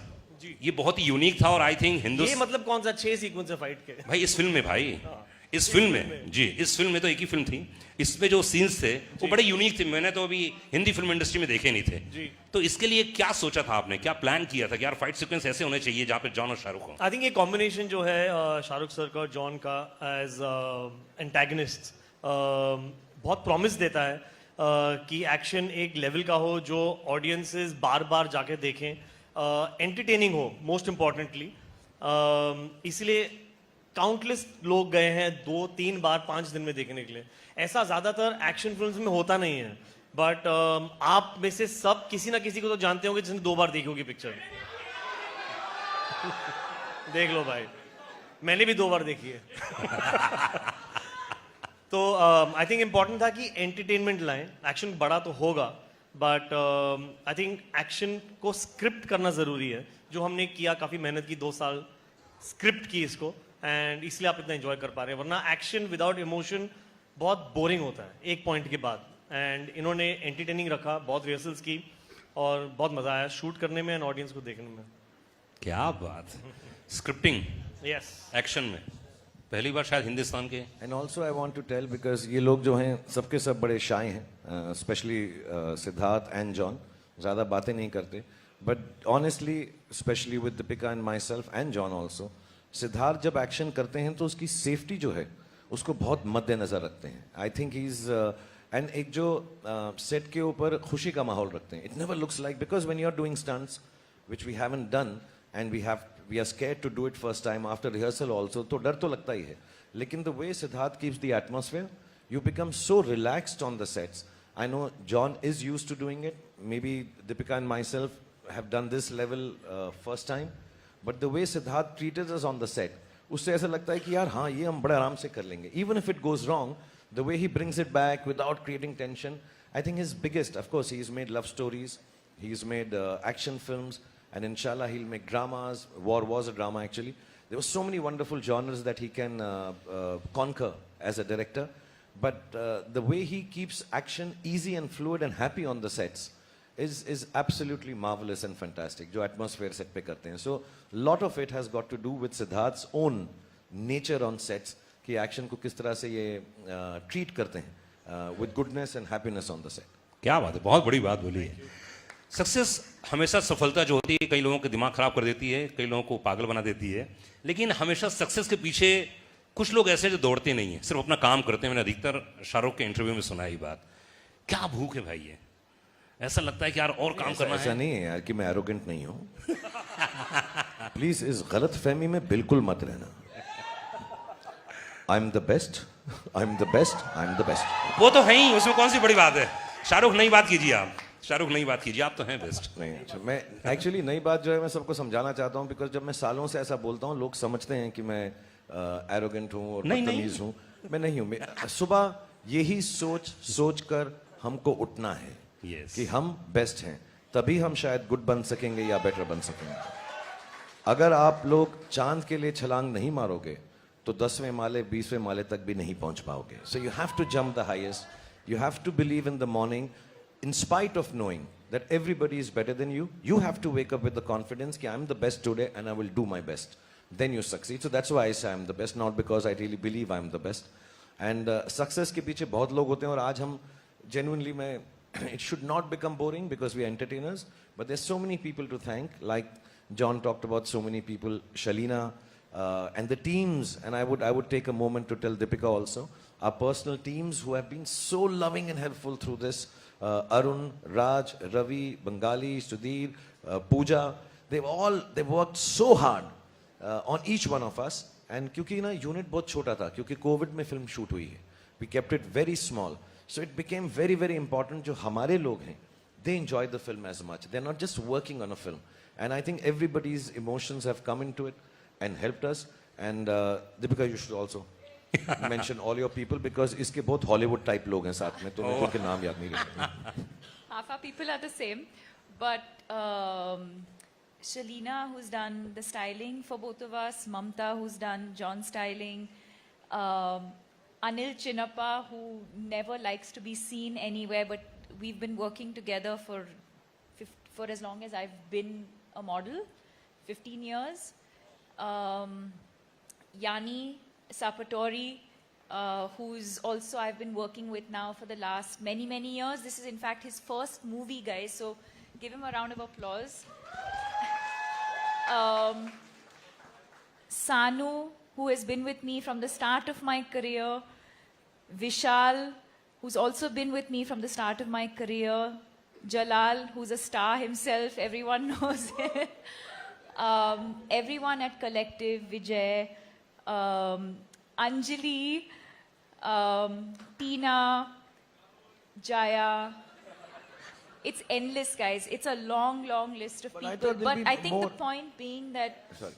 ये बहुत ही यूनिक था और आई थिंक ये हिंदुस्तान मतलब कौन सा 6 सीक्वेंस है फाइट के? भाई इस फिल्म में भाई इस फिल्म में जी इस फिल्म में तो एक ही फिल्म थी. इसमें जो सीन्स थे वो बड़े यूनिक थे. मैंने तो अभी हिंदी फिल्म इंडस्ट्री में देखे नहीं थे. जी. तो इसके लिए क्या सोचा था आपने, क्या प्लान किया था कि यार फाइट सीक्वेंस ऐसे होने चाहिए जहाँ पे जॉन और शाहरुख हो? आई थिंक ये कॉम्बिनेशन जो है शाहरुख सर का और जॉन का एज एंटेगनिस्ट बहुत प्रॉमिस देता है कि एक्शन एक लेवल का हो जो ऑडियंसेस बार बार जाके देखें, एंटरटेनिंग हो मोस्ट इम्पॉर्टेंटली. इसलिए काउंटलेस लोग गए हैं 2, 3 बार 5 दिन में देखने के लिए. ऐसा ज्यादातर एक्शन फिल्म्स में होता नहीं है. बट आप में से सब किसी ना किसी को तो जानते होंगे जिसने 2 बार देखी होगी पिक्चर. देख लो भाई, मैंने भी 2 बार देखी है. तो आई थिंक इंपॉर्टेंट था कि एंटरटेनमेंट लाएं. एक्शन बड़ा तो होगा बट आई थिंक एक्शन को स्क्रिप्ट करना जरूरी है, जो हमने किया. काफी मेहनत की, 2 साल स्क्रिप्ट की इसको, एंड इसलिए आप इतना एंजॉय कर पा रहे हैं. वरना एक्शन विदाउट इमोशन बहुत बोरिंग होता है एक पॉइंट के बाद. एंड इन्होंने एंटरटेनिंग रखा, बहुत रिहर्सल्स की और बहुत मजा आया शूट करने में एंड ऑडियंस को देखने में. क्या बात. Scripting yes. एक्शन में पहली बार शायद हिंदुस्तान के. And also I want to tell because ये लोग जो हैं सबके सब बड़े shy हैं, especially सिद्धार्थ and John. ज़्यादा बातें नहीं करते. But honestly, especially with Deepika and myself and John also, Siddharth जब एक्शन करते हैं तो उसकी सेफ्टी जो है उसको बहुत मद्देनजर रखते हैं. आई थिंक ही इज एंड एक जो सेट के ऊपर खुशी का माहौल रखते हैं. It never looks like because when you are doing stunts which we haven't done and we are scared to do it first time after rehearsal also, तो डर तो लगता ही है. लेकिन the way Siddharth keeps the atmosphere, you become so relaxed on the sets. I know John is used to doing it, maybe Deepika and myself have done this level first time. But the way Siddharth treated us on the set, उससे ऐसा लगता है कि यार हाँ ये हम बड़े आराम से कर लेंगे. Even if it goes wrong, the way he brings it back without creating tension. I think his biggest, of course he is made love stories, he has made action films, and inshallah he'll make dramas. War was a drama actually. There were so many wonderful genres that he can conquer as a director. But the way he keeps action easy and fluid and happy on the sets is absolutely marvelous and fantastic. जो atmosphere set पे करते हैं. So lot of it has got to do with Siddharth's own nature on sets कि action को किस तरह से ये treat करते हैं with goodness and happiness on the set. क्या बात है, बहुत बड़ी बात बोली है. सक्सेस हमेशा सफलता जो होती है कई लोगों के दिमाग खराब कर देती है, कई लोगों को पागल बना देती है. लेकिन हमेशा सक्सेस के पीछे कुछ लोग ऐसे जो दौड़ते नहीं हैं, सिर्फ अपना काम करते हैं. मैंने अधिकतर शाहरुख के इंटरव्यू में सुना ये बात. क्या भूख है भाई, ये ऐसा लगता है कि यार और काम करना ऐसा है. नहीं है यार कि मैं एरोगेंट नहीं हूँ. प्लीज इस गलत फहमी में बिल्कुल मत रहना. I'm the best. I'm the best. I'm the best. वो तो है ही, उसमें कौन सी बड़ी बात है। शाहरुख नई बात कीजिए आप, शाहरुख नई बात कीजिए, आप तो हैं बेस्ट। नहीं अच्छा, मैं एक्चुअली नई बात जो है मैं सबको समझाना चाहता हूँ, बिकॉज जब मैं सालों से ऐसा बोलता हूँ लोग समझते हैं कि मैं एरोगेंट हूँ और नहीं, बदतमीज हूँ। मैं नहीं हूँ। सुबह यही सोच कर हमको उठना है Yes. कि हम बेस्ट हैं, तभी हम शायद गुड बन सकेंगे या बेटर बन सकेंगे। अगर आप लोग चांद के लिए छलांग नहीं मारोगे तो 10वें माले 20वें माले तक भी नहीं पहुंच पाओगे। So you have to jump the highest, you have to believe in the morning in spite of knowing that everybody is better than you. You have to wake up with the confidence that I am the best today and I will do my best. Then you succeed. So that's why I say I am the best, not because I really believe I am the best. And success के पीछे बहुत लोग होते हैं और आज हम genuinely मैं it should not become boring because we are entertainers, but there's so many people to thank. Like John talked about so many people, Shalina and the teams, and I would take a moment to tell Deepika also, our personal teams who have been so loving and helpful through this. Arun, Raj, Ravi, Bengali, Sudhir, Pooja, they've worked so hard on each one of us. And क्योंकि ना unit बहुत छोटा था, क्योंकि Covid में film shoot हुई है, we kept it very small, so it became very very important. जो हमारे लोग हैं, they enjoy the film as much. They're not just working on a film, and I think everybody's emotions have come into it and helped us. And Deepika, you should also mention all your people because इसके बहुत Hollywood type लोग हैं साथ में, तो मेरे को उनके नाम याद नहीं रहते। Half our people are the same, but Shalina, who's done the styling for both of us, Mamta, who's done John's styling, Anil Chinnappa, who never likes to be seen anywhere, but we've been working together for as long as I've been a model, 15 years. Yani Sapatori, who's also I've been working with now for the last many years. This is in fact his first movie, guys, so give him a round of applause. Sanu, who has been with me from the start of my career. Vishal, who's also been with me from the start of my career. Jalal, who's a star himself, everyone knows it. Everyone at Collective, Vijay, Anjali, Tina, Jaya. It's endless, guys. It's a long list of But I people. thought there'll But be I think the more. point being that... Sorry.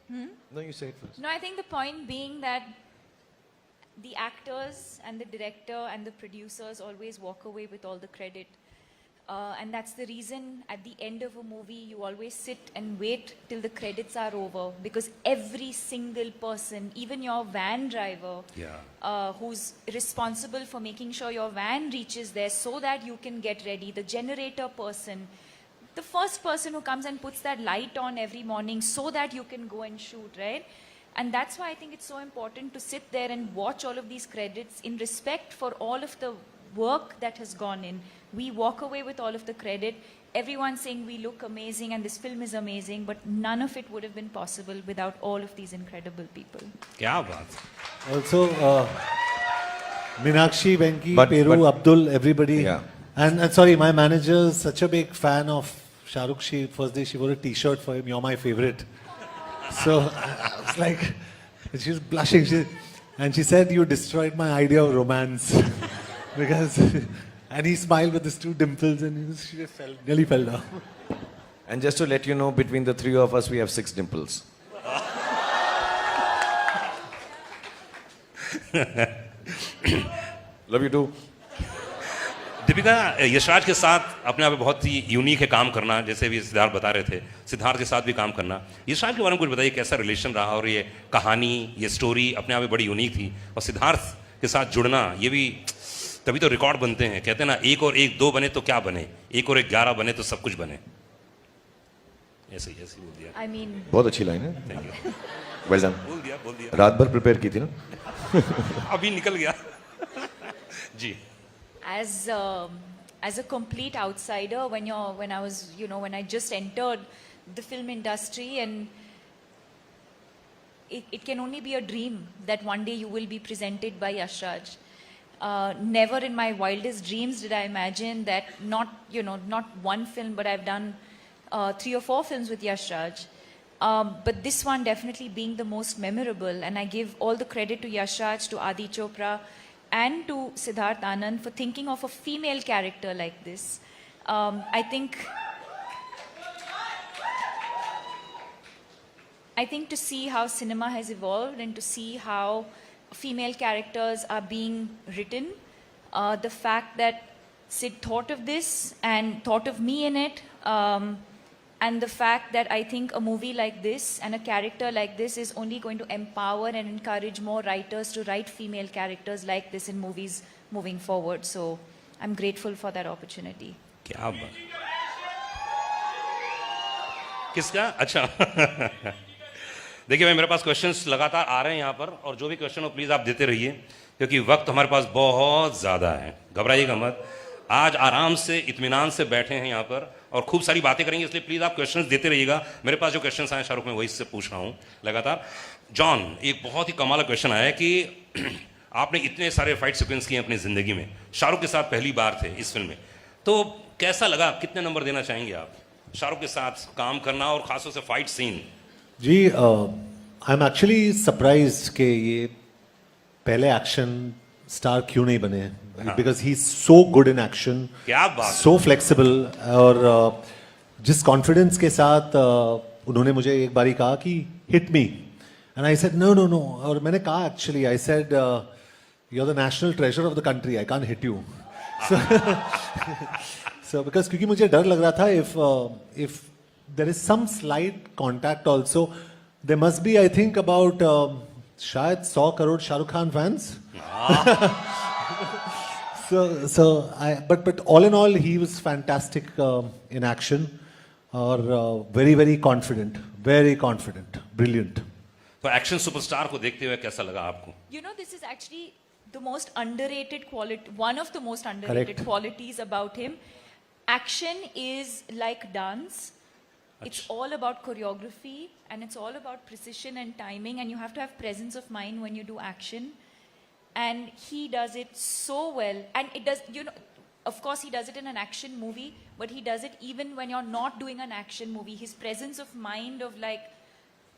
No, you say it first. No, I think the point being that the actors and the director and the producers always walk away with all the credit. And that's the reason at the end of a movie you always sit and wait till the credits are over, because every single person, even your van driver, who's responsible for making sure your van reaches there so that you can get ready, the generator person, the first person who comes and puts that light on every morning so that you can go and shoot, right? And that's why I think it's so important to sit there and watch all of these credits in respect for all of the work that has gone in. We walk away with all of the credit. Everyone's saying we look amazing and this film is amazing, but none of it would have been possible without all of these incredible people. क्या बात। Also, Meenakshi, Venki, But- Peru, but- Abdul, everybody. Yeah. And sorry, my manager is such a big fan of Shahrukh. First day she wore a T-shirt for him. You're my favorite. So I was like, she's blushing. And she said, you destroyed my idea of romance. Because, and he smiled with his two dimples and she just nearly fell down. And just to let you know, between the three of us, we have 6 dimples. Love you too. Deepika, Yashraj के साथ अपने आप में बहुत ही unique है काम करना, जैसे भी सिद्धार्थ बता रहे थे, सिद्धार्थ के साथ भी काम करना। यशराज के बारे में कुछ बताइए, कैसा रिलेशन रहा, और ये कहानी, ये स्टोरी अपने आप में बड़ी यूनिक थी, और सिद्धार्थ के साथ जुड़ना, ये भी तभी तो रिकॉर्ड बनते हैं। कहते हैं ना, 1 और 1 2 बने तो क्या बने, 1 और 1 11 बने तो सब कुछ बने। ऐसे ही बोल दिया। I mean, बहुत अच्छी लाइन है। Thank you. Well done. बोल दिया। रात भर प्रिपेयर की थी ना? अभी निकल गया। जी। as a complete outsider, when I was, when I just entered the film industry, and it can only be a dream that one day you will be presented by Yash Raj. Never in my wildest dreams did I imagine that not one film, but I've done 3 or 4 films with Yash Raj. But this one definitely being the most memorable, and I give all the credit to Yash Raj, to Adi Chopra, and to Siddharth Anand for thinking of a female character like this. I think to see how cinema has evolved and to see how female characters are being written, the fact that Sid thought of this and thought of me in it, and the fact that I think a movie like this and a character like this is only going to empower and encourage more writers to write female characters like this in movies moving forward. So I'm grateful for that opportunity. क्या बात, किसका? अच्छा देखिए भाई, मेरे पास questions लगातार आ रहे हैं यहाँ पर, और जो भी क्वेश्चन हो प्लीज आप देते रहिए, क्योंकि वक्त हमारे पास बहुत ज्यादा है। घबराइएगा मत, आज आराम से इत्मीनान से बैठे हैं यहाँ पर और खूब सारी बातें करेंगे, इसलिए प्लीज आप क्वेश्चंस देते रहिएगा। मेरे पास जो क्वेश्चंस आए शाहरुख, में वही से पूछ रहा हूँ लगातार। जॉन, एक बहुत ही कमाल का क्वेश्चन आया है कि आपने इतने सारे फाइट सीक्वेंस किए अपनी जिंदगी में, शाहरुख के साथ पहली बार थे इस फिल्म में, तो कैसा लगा? कितने नंबर देना चाहेंगे आप शाहरुख के साथ काम करना और खासतौर से फाइट सीन? जी, आई एम एक्चुअली सरप्राइज्ड कि ये पहले एक्शन स्टार क्यों नहीं बने, because he is so good in action, क्या बात, सो फ्लेक्सिबल, और जिस कॉन्फिडेंस के साथ उन्होंने मुझे एक बारी कहा कि hit me, and I said no no no, और मैंने कहा actually I said you are the national treasure of the country, I can't hit you. So because क्योंकि मुझे डर लग रहा था if there is some slight contact also, there must be, I think, about शायद 100 crore Shahrukh Khan fans. But all in all, he was fantastic in action, और very confident, brilliant. तो action superstar को देखते हुए कैसा लगा आपको? You know, this is actually the most underrated quality, one of the most underrated Correct. qualities about him. Action is like dance. It's all about choreography and it's all about precision and timing, and you have to have presence of mind when you do action. And he does it so well. And it does, you know, of course he does it in an action movie, but he does it even when you're not doing an action movie. His presence of mind, of like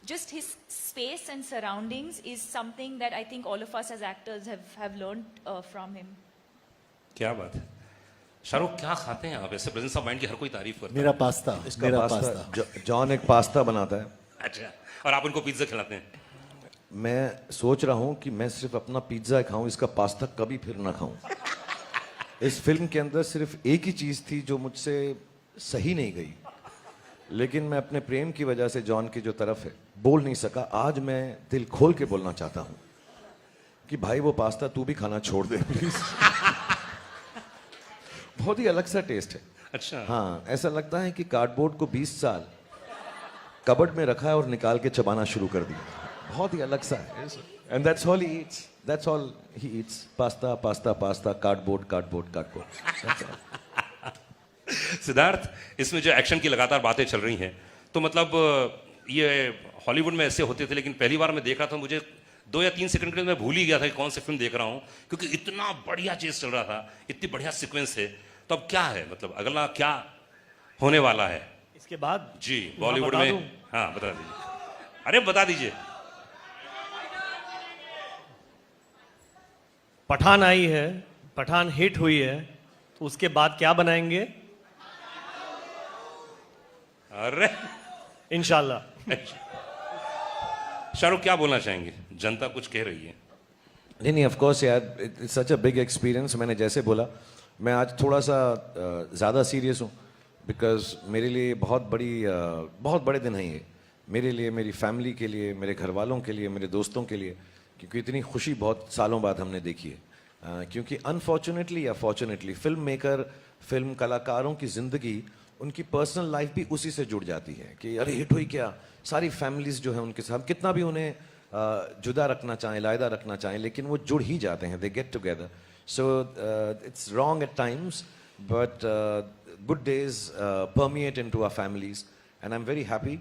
just his space and surroundings, is something that I think all of us as actors have learned from him. क्या बात है। शाहरुख, क्या खाते हैं आप? ऐसे presence of mind की हर कोई तारीफ करता है। मेरा पास्ता, मेरा पास्ता। जॉन एक पास्ता बनाता है। अच्छा, और आप उनको पिज्जा खिलाते हैं? मैं सोच रहा हूं कि मैं सिर्फ अपना पिज्जा खाऊं, इसका पास्ता कभी फिर ना खाऊं। इस फिल्म के अंदर सिर्फ एक ही चीज थी जो मुझसे सही नहीं गई, लेकिन मैं अपने प्रेम की वजह से जॉन की जो तरफ है बोल नहीं सका। आज मैं दिल खोल के बोलना चाहता हूं कि भाई वो पास्ता तू भी खाना छोड़ दे प्लीज। बहुत ही अलग सा टेस्ट है। अच्छा, हाँ, ऐसा लगता है कि कार्डबोर्ड को 20 साल कबर्ड में रखा है और निकाल के चबाना शुरू कर दिया। बहुत ही अलग सा है। And that's all he eats, that's all he eats, pasta pasta pasta, cardboard cardboard cardboard. Siddharth, इसमें जो एक्शन की लगातार बातें चल रही हैं, तो मतलब ये हॉलीवुड में ऐसे होते थे, लेकिन पहली बार मैं देख रहा था, मुझे 2 या 3 सेकंड के लिए मैं भूल ही गया था कि कौन सी फिल्म देख रहा हूं, क्योंकि इतना बढ़िया चीज चल रहा था, इतनी बढ़िया सीक्वेंस है। तो अब क्या है, मतलब अगला क्या होने वाला है इसके बाद? जी बॉलीवुड में? हाँ, बता दीजिए। अरे बता दीजिए। पठान आई है, पठान हिट हुई है, तो उसके बाद क्या बनाएंगे? अरे इंशाल्लाह। शाहरुख क्या बोलना चाहेंगे? जनता कुछ कह रही है। नहीं, ऑफ कोर्स यार, it's such a big experience. मैंने जैसे बोला, मैं आज थोड़ा सा ज़्यादा सीरियस हूँ, बिकॉज मेरे लिए बहुत बड़े दिन हैं ये, मेरे लिए, मेरी फैमिली के लिए, मेरे घर वालों के लिए, मेरे दोस्तों के लिए, क्योंकि इतनी खुशी बहुत सालों बाद हमने देखी है। क्योंकि अनफॉर्चुनेटली या फॉर्चुनेटली फिल्म मेकर, फिल्म कलाकारों की ज़िंदगी, उनकी पर्सनल लाइफ भी उसी से जुड़ जाती है कि अरे हिट हुई क्या, सारी फैमिलीज जो है उनके साथ, कितना भी उन्हें जुदा रखना चाहें, लायदा रखना चाहें, लेकिन वो जुड़ ही जाते हैं, they get together. So it's wrong at times, but good days permeate into our families, and I'm very happy.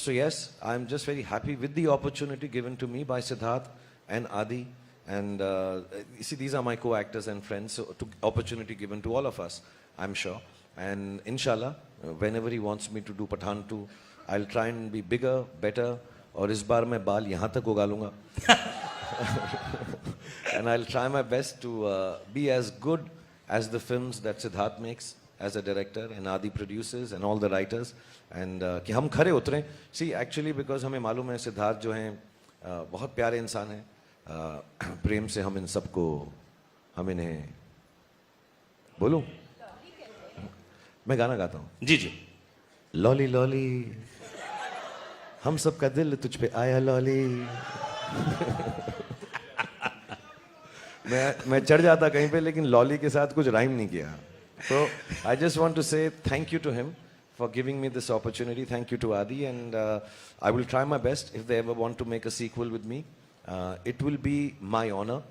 So yes, I'm just very happy with the opportunity given to me by Siddharth and Adi, and you see, these are my co-actors and friends, so opportunity given to all of us, I'm sure. And inshallah, whenever he wants me to do Pathaan 2, I'll try and be bigger, better. और इस बार मैं बाल यहाँ तक उगा लूँगा. And I'll try my best to be as good as the films that Siddharth makes as a director and Adi produces and all the writers. And कि हम खरे उतरें. See, actually because हमें मालूम है सिद्धार्थ जो हैं बहुत प्यारे इंसान हैं. प्रेम से हम इन सबको हम इन्हें बोलूं. मैं गाना गाता हूँ. जी जी. लॉली लॉली हम सबका दिल तुझ पे आया लॉली. मैं चढ़ जाता कहीं पे लेकिन लॉली के साथ कुछ राइम नहीं किया. So I just want to say thank you to him for giving me this opportunity. Thank you to Adi, and I will try my best if they ever want to make a sequel with me. It will be my honor.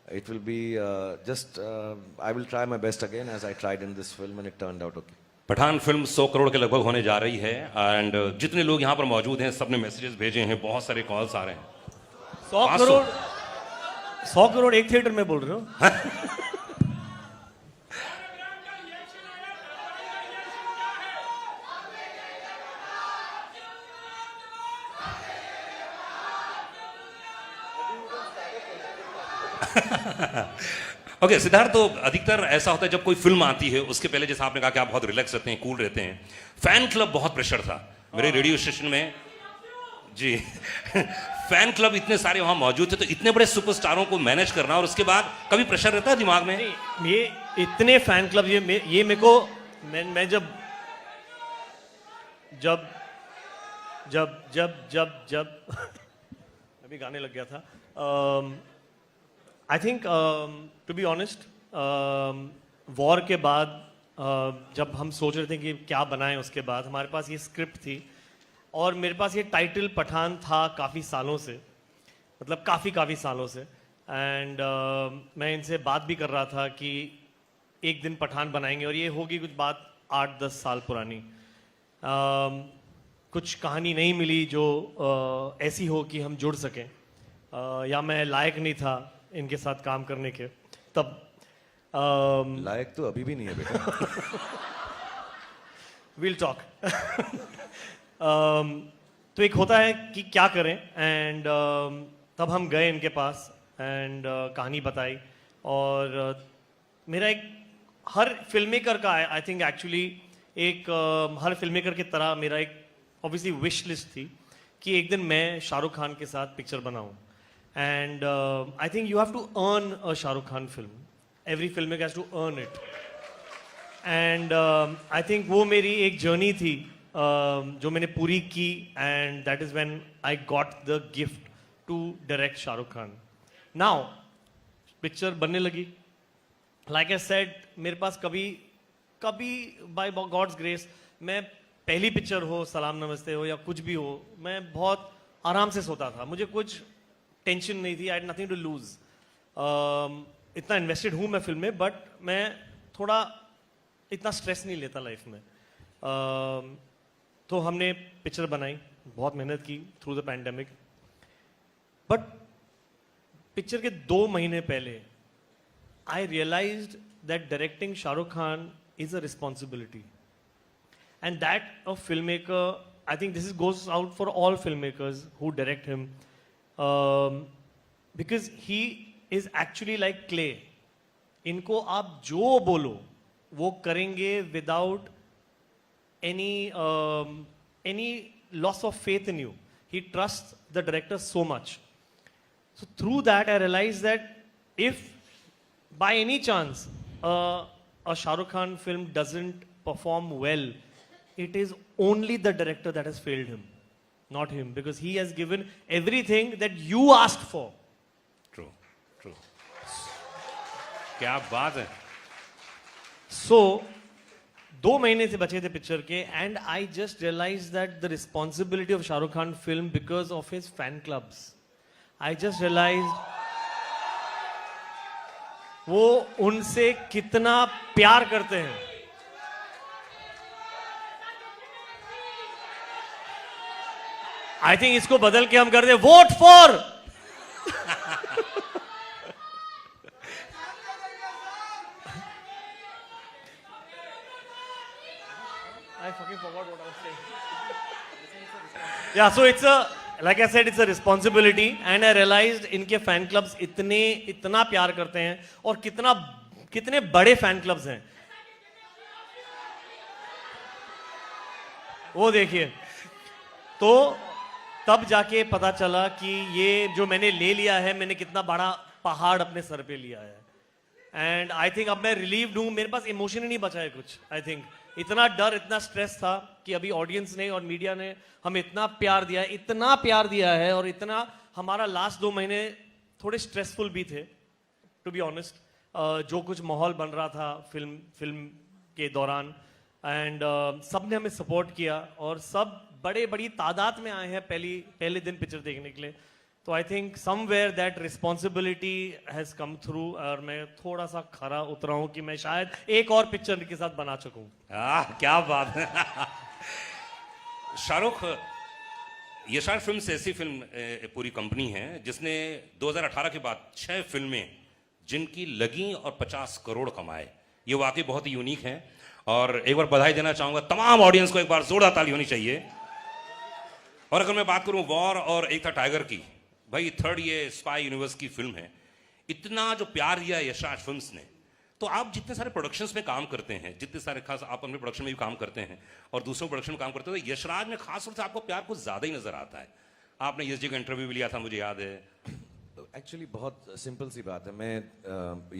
It will be I will try my best again as I tried in this film and it turned out okay. Pathaan फिल्म 100 करोड़ के लगभग होने जा रही है and जितने लोग यहाँ पर मौजूद हैं सबने मैसेजेस भेजे हैं, बहुत सारे कॉल्स आ रहे हैं. 100 करोड़ एक थिएटर में बोल रहे हो? ओके सिद्धार्थ, तो अधिकतर ऐसा होता है जब कोई फिल्म आती है उसके पहले, जैसा आपने कहा कि आप बहुत रिलैक्स रहते हैं, कूल रहते हैं. फैन क्लब बहुत प्रेशर था मेरे रेडियो स्टेशन में जी. फैन क्लब इतने सारे वहां मौजूद थे, तो इतने बड़े सुपरस्टारों को मैनेज करना और उसके बाद कभी प्रेशर रहता है दिमाग में? ये इतने फैन क्लब ये मेरे को मैं जब जब जब जब जब जब अभी गाने लग गया था. I think to be honest War के बाद जब हम सोच रहे थे कि क्या बनाएं, उसके बाद हमारे पास ये स्क्रिप्ट थी और मेरे पास ये टाइटल पठान था काफ़ी सालों से, मतलब काफ़ी सालों से. एंड मैं इनसे बात भी कर रहा था कि एक दिन पठान बनाएंगे और ये होगी कुछ बात 8-10 साल पुरानी. कुछ कहानी नहीं मिली जो ऐसी हो कि हम जुड़ सकें, या मैं लायक नहीं था इनके साथ काम करने के तब. लायक तो अभी भी नहीं है बेटा. Will talk. तो एक होता है कि क्या करें, एंड तब हम गए इनके पास एंड कहानी बताई. और मेरा एक हर फिल्म मेकर का आई थिंक एक्चुअली एक हर फिल्म मेकर की तरह मेरा एक ऑब्वियसली विश लिस्ट थी कि एक दिन मैं शाहरुख खान के साथ पिक्चर बनाऊं. And I think you have to earn a Shah Rukh Khan film. Every filmmaker has to earn it. And I think वो मेरी एक journey थी जो मैंने पूरी की, and that is when I got the gift to direct Shah Rukh Khan. Now, picture बनने लगी. Like I said, मेरे पास कभी by God's grace मैं पहली पिक्चर हो, सलाम नमस्ते हो या कुछ भी हो, मैं बहुत आराम से सोता था. मुझे कुछ टेंशन नहीं थी. I had nothing to lose. इतना इन्वेस्टेड हूँ मैं फिल्म में, बट मैं थोड़ा इतना स्ट्रेस नहीं लेता लाइफ में. तो हमने पिक्चर बनाई, बहुत मेहनत की through the pandemic. But picture के 2 महीने पहले I realised that directing Shahrukh Khan is a responsibility, and that a film maker, I think this goes out for all film makers who direct him. because he is actually like clay. इनको आप जो बोलो वो करेंगे without any loss of faith in you. He trusts the director so much. So through that I realized that if by any chance a Shah Rukh Khan film doesn't perform well, it is only the director that has failed him, not him, because he has given everything that you asked for. True. क्या बात है. So 2 महीने से बचे थे picture के, and I just realized that the responsibility of Shah Rukh Khan film because of his fan clubs. I just realized वो उनसे कितना प्यार करते हैं. आई थिंक इसको बदल के हम कर दे vote for. I fucking forgot what I was saying. Yeah, so it's a, like I said, it's a responsibility, and I realized इनके फैन क्लब्स इतना प्यार करते हैं और कितने बड़े फैन क्लब्स हैं वो देखिए। तो तब जाके पता चला कि ये जो मैंने ले लिया है, मैंने कितना बड़ा पहाड़ अपने सर पे लिया है। एंड आई थिंक अब मैं रिलीव्ड हूं, मेरे पास इमोशन ही नहीं बचा है कुछ। आई थिंक इतना डर, इतना स्ट्रेस था कि अभी ऑडियंस ने और मीडिया ने हमें इतना प्यार दिया है और इतना, हमारा लास्ट 2 महीने थोड़े स्ट्रेसफुल भी थे टू बी ऑनेस्ट, जो कुछ माहौल बन रहा था फिल्म के दौरान। एंड सब ने हमें सपोर्ट किया और सब बड़ी तादाद में आए हैं पहले दिन पिक्चर देखने के लिए। तो I think somewhere that responsibility has come through, और मैं थोड़ा सा खरा उतरा हूं कि मैं शायद एक और पिक्चर के साथ बना सकूं। क्या बात है। शाहरुख, यशराज फिल्म्स ऐसी फिल्म पूरी कंपनी है जिसने 2018 के बाद 6 फिल्में जिनकी लगी और 50 करोड़ कमाए। ये वाकई बहुत ही यूनिक है और एक बार बधाई देना चाहूंगा तमाम ऑडियंस को, एक बार जोरदार ताली होनी चाहिए। और अगर मैं बात करूं वॉर और एक था टाइगर की, भाई 3rd ये स्पाई यूनिवर्स की फिल्म है, इतना जो प्यार दिया यशराज फिल्म्स ने। तो आप जितने सारे प्रोडक्शंस में काम करते हैं, जितने सारे खास आप अपने प्रोडक्शन में भी काम करते हैं और दूसरों प्रोडक्शन में काम करते हैं, तो यशराज में खास तौर से आपको प्यार कुछ ज्यादा ही नजर आता है। आपने यश जी का इंटरव्यू भी लिया था, मुझे याद है। एक्चुअली बहुत सिंपल सी बात है। मैं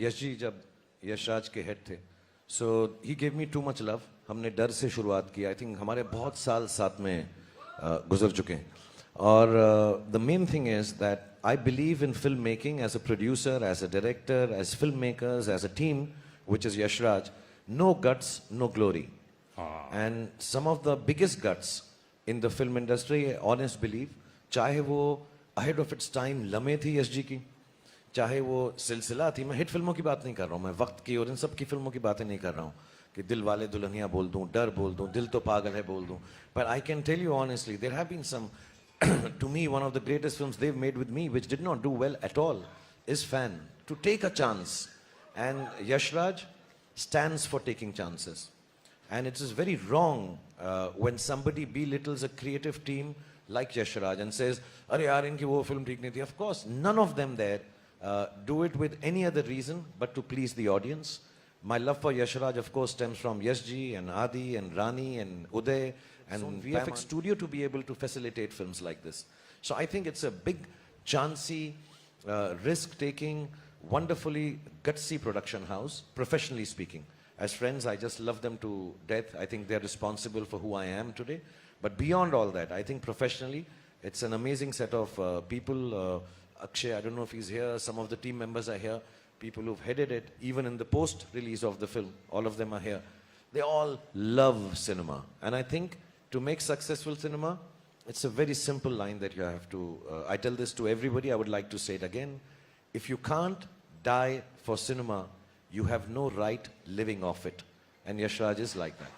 यश जी जब यशराज के हेड थे, so he gave me too much love. हमने डर से शुरुआत की। आई थिंक हमारे बहुत साल साथ में गुजर चुके हैं। और the main thing is that I believe in film making as a producer, as a director, as film makers, as a team which is Yashraj, no guts no glory. And some of the biggest guts in the film industry, honest believe, चाहे वो ahead of its time लम्हे थी यश जी की, चाहे वो सिलसिला थी। मैं हिट फिल्मों की बात नहीं कर रहा हूँ, मैं वक्त की और इन सब की फिल्मों की बातें नहीं कर रहा हूँ कि दिल वाले दुल्हनिया बोल दूं, डर बोल दूं, दिल तो पागल है बोल दूं। But I can tell you honestly, there have been some, to me, one of the greatest films they've made with me, which did not do well at all, is Fan. To take a chance. And Yashraj stands for taking chances. And it is very wrong when somebody belittles a creative team like Yashraj and says, "Arey yaar, inki wo film theek nahi thi." Of course, none of them there do it with any other reason but to please the audience. My love for Yashraj, of course, stems from Yash ji and Adi and Rani and Uday and VFX Studio to be able to facilitate films like this. So I think it's a big, chancy, risk-taking, wonderfully gutsy production house, professionally speaking. As friends, I just love them to death. I think they're responsible for who I am today. But beyond all that, I think professionally, it's an amazing set of people. Akshay, I don't know if he's here. Some of the team members are here. People who've headed it, even in the post-release of the film, all of them are here. They all love cinema. And I think to make successful cinema, it's a very simple line that you have to, I tell this to everybody, I would like to say it again. If you can't die for cinema, you have no right living off it. And Yashraj is like that.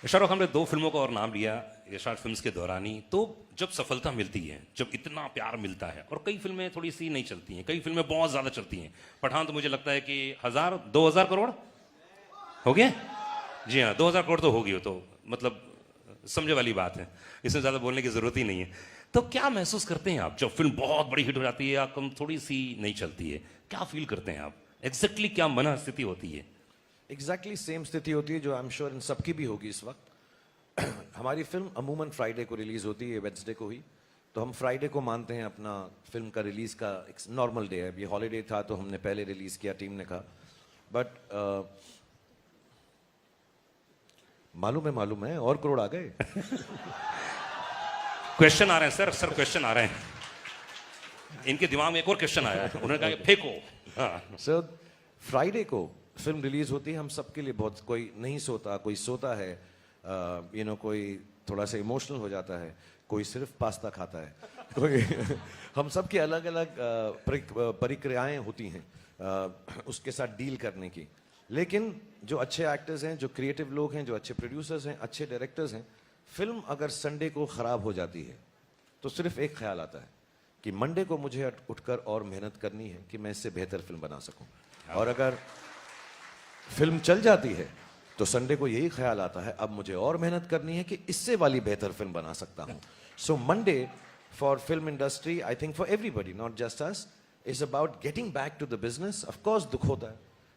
Shahrukh, हमने 2 फिल्मों का और नाम लिया Yashraj films के दौरान ही। तो जब सफलता मिलती है, जब इतना प्यार मिलता है, और कई फिल्में थोड़ी सी नहीं चलती हैं, कई फिल्में बहुत ज़्यादा चलती हैं। पठान तो मुझे लगता है कि 1000-2000 करोड़ हो गए। जी हाँ, 2000 करोड़ तो होगी, तो मतलब समझे वाली बात है, इसमें ज़्यादा बोलने की ज़रूरत ही नहीं है। तो क्या महसूस करते हैं आप जब फिल्म बहुत बड़ी हिट हो जाती है या कम थोड़ी सी नहीं चलती है? क्या फील करते हैं आप? एग्जैक्टली क्या मन स्थिति होती है? एग्जैक्टली सेम स्थिति होती है जो आई एम श्योर इन सबकी भी होगी इस वक्त। हमारी फिल्म अमूमन फ्राइडे को रिलीज होती है, वेडनेसडे को हुई, तो हम फ्राइडे को मानते हैं अपना फिल्म का रिलीज का एक नॉर्मल डे है। ये हॉलीडे था तो हमने पहले रिलीज किया, टीम ने कहा। बट मालूम है और करोड़ आ गए। क्वेश्चन आ रहे हैं सर क्वेश्चन आ रहे हैं। इनके दिमाग में एक और क्वेश्चन आया है, उन्होंने कहा कि फेंको। सर फ्राइडे को फिल्म रिलीज होती है, हम सबके लिए बहुत, कोई नहीं सोता, कोई सोता है, कोई थोड़ा सा इमोशनल हो जाता है, कोई सिर्फ पास्ता खाता है, कोई हम सब की अलग अलग प्रक्रियाएं होती हैं उसके साथ डील करने की। लेकिन जो अच्छे एक्टर्स हैं, जो क्रिएटिव लोग हैं, जो अच्छे प्रोड्यूसर्स हैं, अच्छे डायरेक्टर्स हैं, फिल्म अगर संडे को ख़राब हो जाती है तो सिर्फ एक ख्याल आता है कि मंडे को मुझे उठकर और मेहनत करनी है कि मैं इससे बेहतर फिल्म बना सकूं। और अगर फिल्म चल जाती है तो संडे को यही ख्याल आता है अब मुझे और मेहनत करनी है कि इससे वाली बेहतर फिल्म बना सकता हूँ. So Monday for film industry, I think for everybody, not just us, is about getting back to the business. Of course दुख होता है,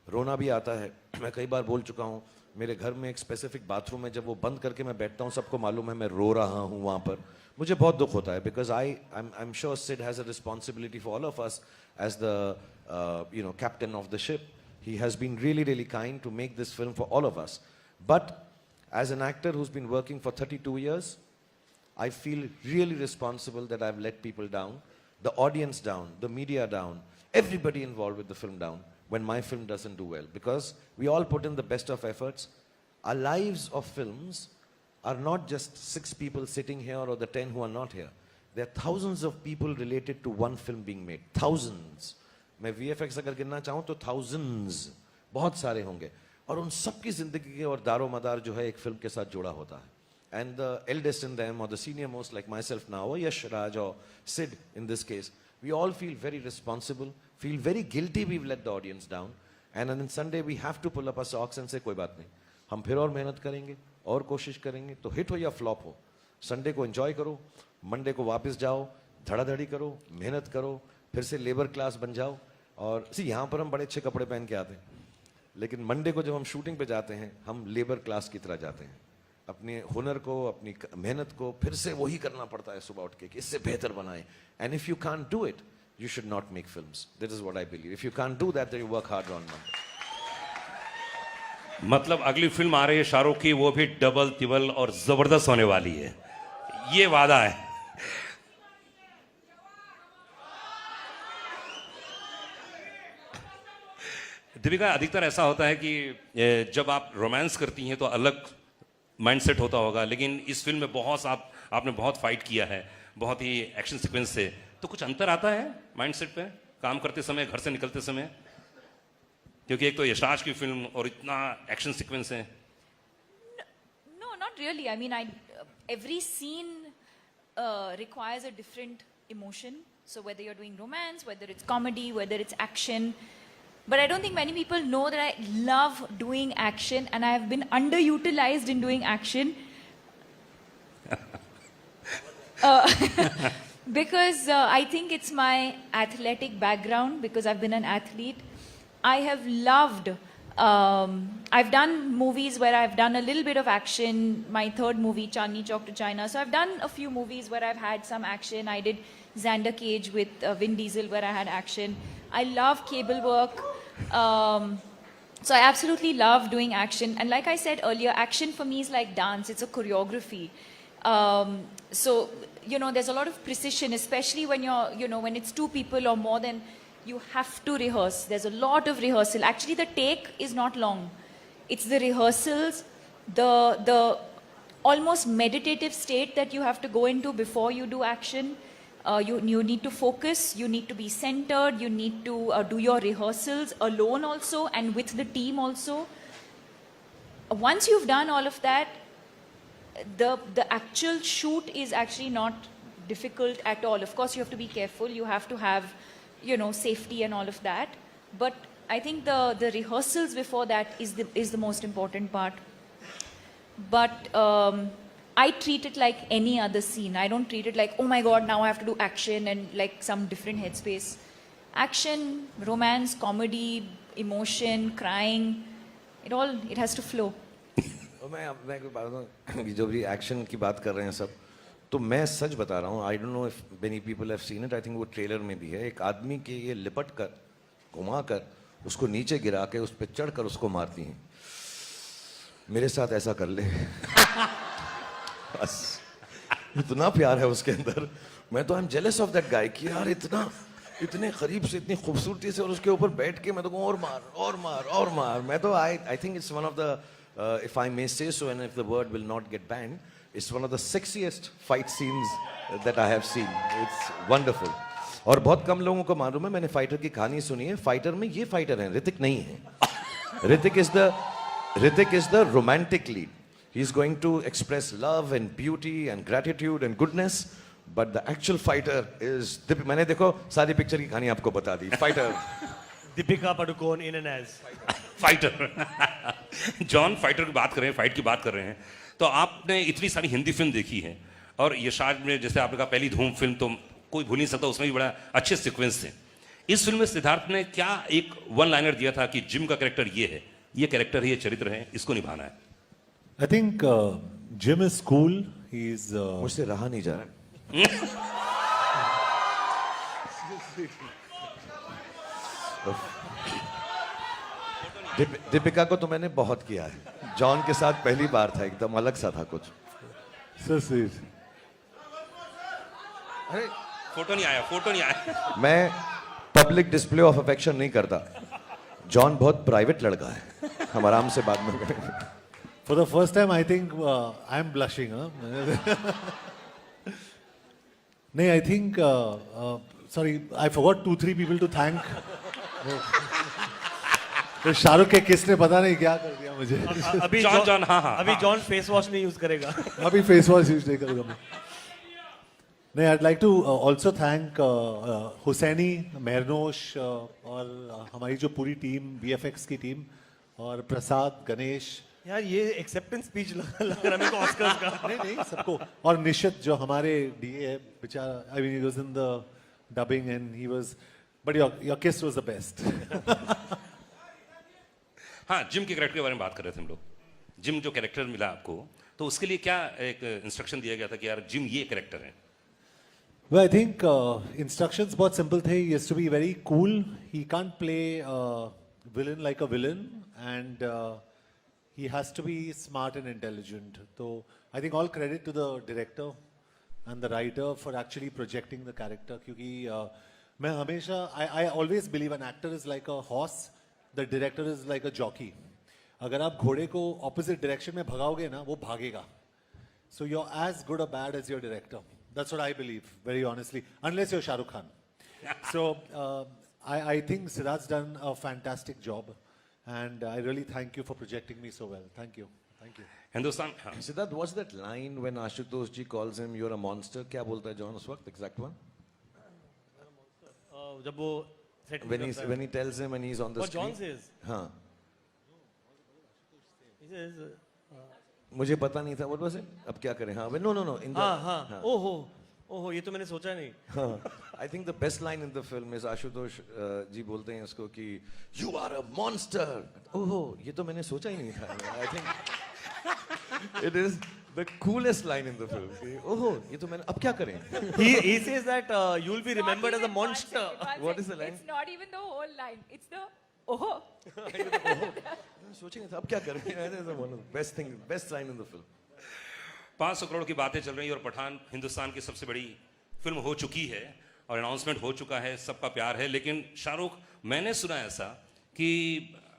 रोना भी आता है. मैं कई बार बोल चुका हूँ, मेरे घर में एक स्पेसिफिक बाथरूम है, जब वो बंद करके मैं बैठता हूँ सबको मालूम है मैं रो रहा हूँ वहाँ पर. मुझे बहुत दुख होता है because I am sure Sid has a responsibility for all of us as the captain of the ship. He has been really, really kind to make this film for all of us. But as an actor who's been working for 32 years, I feel really responsible that I've let people down, the audience down, the media down, everybody involved with the film down when my film doesn't do well. Because we all put in the best of efforts. Our lives of films are not just 6 people sitting here or the 10 who are not here. There are thousands of people related to one film being made. Thousands. मैं VFX अगर गिनना चाहूँ तो thousands, बहुत सारे होंगे, और उन सबकी जिंदगी के और दारो मदार जो है एक फिल्म के साथ जुड़ा होता है. And the eldest in them or the senior most like myself now or Yash Raj or Sid in this case, we all feel very responsible, feel very guilty we've let the audience down, and on Sunday we have to pull up our socks and say कोई बात नहीं, हम फिर और मेहनत करेंगे और कोशिश करेंगे. तो हिट हो या फ्लॉप हो, संडे को एंजॉय करो, मंडे को वापस जाओ, धड़ाधड़ी करो, मेहनत करो, फिर से लेबर क्लास बन जाओ. और यहाँ पर हम बड़े अच्छे कपड़े पहन के आते हैं, लेकिन मंडे को जब हम शूटिंग पे जाते हैं हम लेबर क्लास की तरह जाते हैं. अपने हुनर को, अपनी मेहनत को फिर से वही करना पड़ता है सुबह उठ के कि इससे बेहतर बनाएं. And if you can't do it you should not make films. That is what I believe. If you can't do that you work hard on Monday. मतलब अगली फिल्म आ रही है शाहरुख की, वो भी डबल तिबल और जबरदस्त होने वाली है, ये वादा है. दीपिका, अधिकतर ऐसा होता है कि जब आप रोमांस करती हैं तो अलग माइंडसेट होता होगा, लेकिन इस फिल्म में बहुत आपने बहुत फाइट किया है, बहुत ही एक्शन सीक्वेंस से, तो कुछ अंतर आता है माइंडसेट पे काम करते समय, घर से निकलते समय? क्योंकि एक तो यशराज की फिल्म और इतना एक्शन सीक्वेंस है. No, not really. I mean, every scene requires a different emotion. So whether you're doing romance, whether it's comedy, whether it's action, but I don't think many people know that I love doing action and I have been underutilized in doing action. Because I think it's my athletic background, because I've been an athlete. I have loved, I've done movies where I've done a little bit of action. My third movie, Chandni Chowk to China. So I've done a few movies where I've had some action. I did Xander Cage with Vin Diesel where I had action. I love cable work. So I absolutely love doing action. And like I said earlier, action for me is like dance. It's a choreography. So, you know, there's a lot of precision, especially when you're, you know, when it's two people or more than, you have to rehearse. There's a lot of rehearsal. Actually, the take is not long. It's the rehearsals, the almost meditative state that you have to go into before you do action. You need to focus, you need to be centered, you need to do your rehearsals alone also and with the team also. Once you've done all of that, the actual shoot is actually not difficult at all. Of course, you have to be careful. You have to have, you know, safety and all of that. But I think the rehearsals before that is the most important part. But I treat it like any other scene. I don't treat it like, oh my God, now I have to do action and like some different headspace. Action, romance, comedy, emotion, crying, it has to flow. मैं कोई बात बताऊं कि जो भी action की बात कर रहे हैं सब, तो मैं सच बता रहा हूँ. I don't know if many people have seen it. I think वो ट्रेलर में भी है. एक आदमी के ये लिपट कर, घुमा कर, उसको नीचे गिरा के उस पर चढ़ कर उसको मारती हैं. मेरे साथ ऐसा कर ले. बस इतना प्यार है उसके अंदर. मैं तो I am jealous of that guy कि यार इतने करीब से, इतनी खूबसूरती से, और उसके ऊपर बैठ के मैं तो कहूँ और मार और मार और मार. मैं तो I think it's one of the, if I may say so, and if the word will not get banned, it's one of the sexiest fight scenes that I have seen. It's wonderful. और बहुत कम लोगों को मालूम है, मैंने fighter की कहानी सुनी है. फाइटर में ये फाइटर है, ऋतिक नहीं है. Hrithik is the romantic lead. He's going to express love and beauty and gratitude and goodness, but the actual fighter is मैंने देखो सारी पिक्चर की कहानी आपको बता दी. Fighter. Deepika Padukone in and as. Fighter John fighter की बात कर रहे हैं, फाइट की बात कर रहे हैं, तो आपने इतनी सारी हिंदी फिल्म देखी है और यशाज में जैसे आपने कहा पहली धूम फिल्म तो कोई भूल नहीं सकता, उसमें भी बड़ा अच्छे सीक्वेंस थे। इस फिल्म में सिद्धार्थ ने क्या एक वन लाइनर दिया था कि जिम का कैरेक्टर ये है, ये कैरेक्टर है, ये चरित्र है, इसको निभाना है? I think Jim is cool. He's मुझसे रहा नहीं जा रहा। दीपिका को तो मैंने बहुत किया है, जॉन के साथ पहली बार था, एकदम अलग सा था कुछ। so sweet. अरे फोटो नहीं आया, फोटो नहीं आया। मैं पब्लिक डिस्प्ले ऑफ अफेक्शन नहीं करता, जॉन बहुत प्राइवेट लड़का है, हम आराम से बाद में करेंगे। For the first time, I think I'm blushing. Huh? No, I think. Sorry, I forgot 2-3 people to thank. तो शाहरुख के किसने पता नहीं क्या कर दिया मुझे। अभी जॉन, हाँ, अभी जॉन फेस वॉश नहीं यूज करेगा। अभी फेस वॉश यूज नहीं करूंगा मैं। नहीं, I'd like to also thank Husaini, मेहरनोश और हमारी जो पूरी टीम, VFX की टीम, और प्रसाद, गणेश। यार ये एक्सेप्टेंस स्पीच लग रहा है मेरे को ऑस्कर्स का। नहीं सबको, और निशित जो हमारे डीए है बेचारा, I mean he was in the dubbing and he was, but your किस वाज द बेस्ट। हाँ, जिम के कैरेक्टर के बारे में बात कर रहे थे हम लोग। जिम जो कैरेक्टर मिला आपको, तो उसके लिए क्या एक इंस्ट्रक्शन दिया गया था कि यार जिम ये कैरेक्टर है? Well, I think instructions बहुत simple थे. He has to be very cool. He can't play villain like a villain, and he has to be smart and intelligent. So I think all credit to the director and the writer for actually projecting the character. क्योंकि मैं हमेशा I always believe an actor is like a horse, the director is like a jockey. अगर आप घोड़े को opposite direction में भगाओगे ना, वो भागेगा. So you're as good or bad as your director. That's what I believe, very honestly, unless you're Shah Rukh Khan. So I think Siddharth's done a fantastic job, and I really thank you for projecting me so well. Thank you. Thank you. Hindustan, हाँ, Siddharth, what's that line when Ashutosh ji calls him you're a monster? क्या बोलता है John उस वक्त? Exact one. जब वो set When he tells him and he's on the What screen. John says. हाँ, He says, मुझे पता नहीं था. What was it? अब क्या करें? हाँ, no. In the, हाँ, ओहो, ये तो मैंने सोचा नहीं। हाँ. I think the best line in the film is Ashutosh जी बोलते हैं उसको कि you are a monster. ओहो, ये तो मैंने सोचा ही नहीं था. I think it is the coolest line in the film. कि, ओहो, ये तो मैंने अब क्या करें? He says that you'll be remembered as a Not even one monster. second, one What is second. the line? It's not even the whole line. It's the oh. मैंने सोचा नहीं था अब क्या करें? That is one of the best line in the film. 500 crore की बातें चल रही हैं और पठान हिंदुस्तान की सबसे बड़ी फिल्म हो चुकी है और अनाउंसमेंट हो चुका है, सबका प्यार है। लेकिन शाहरुख, मैंने सुना ऐसा कि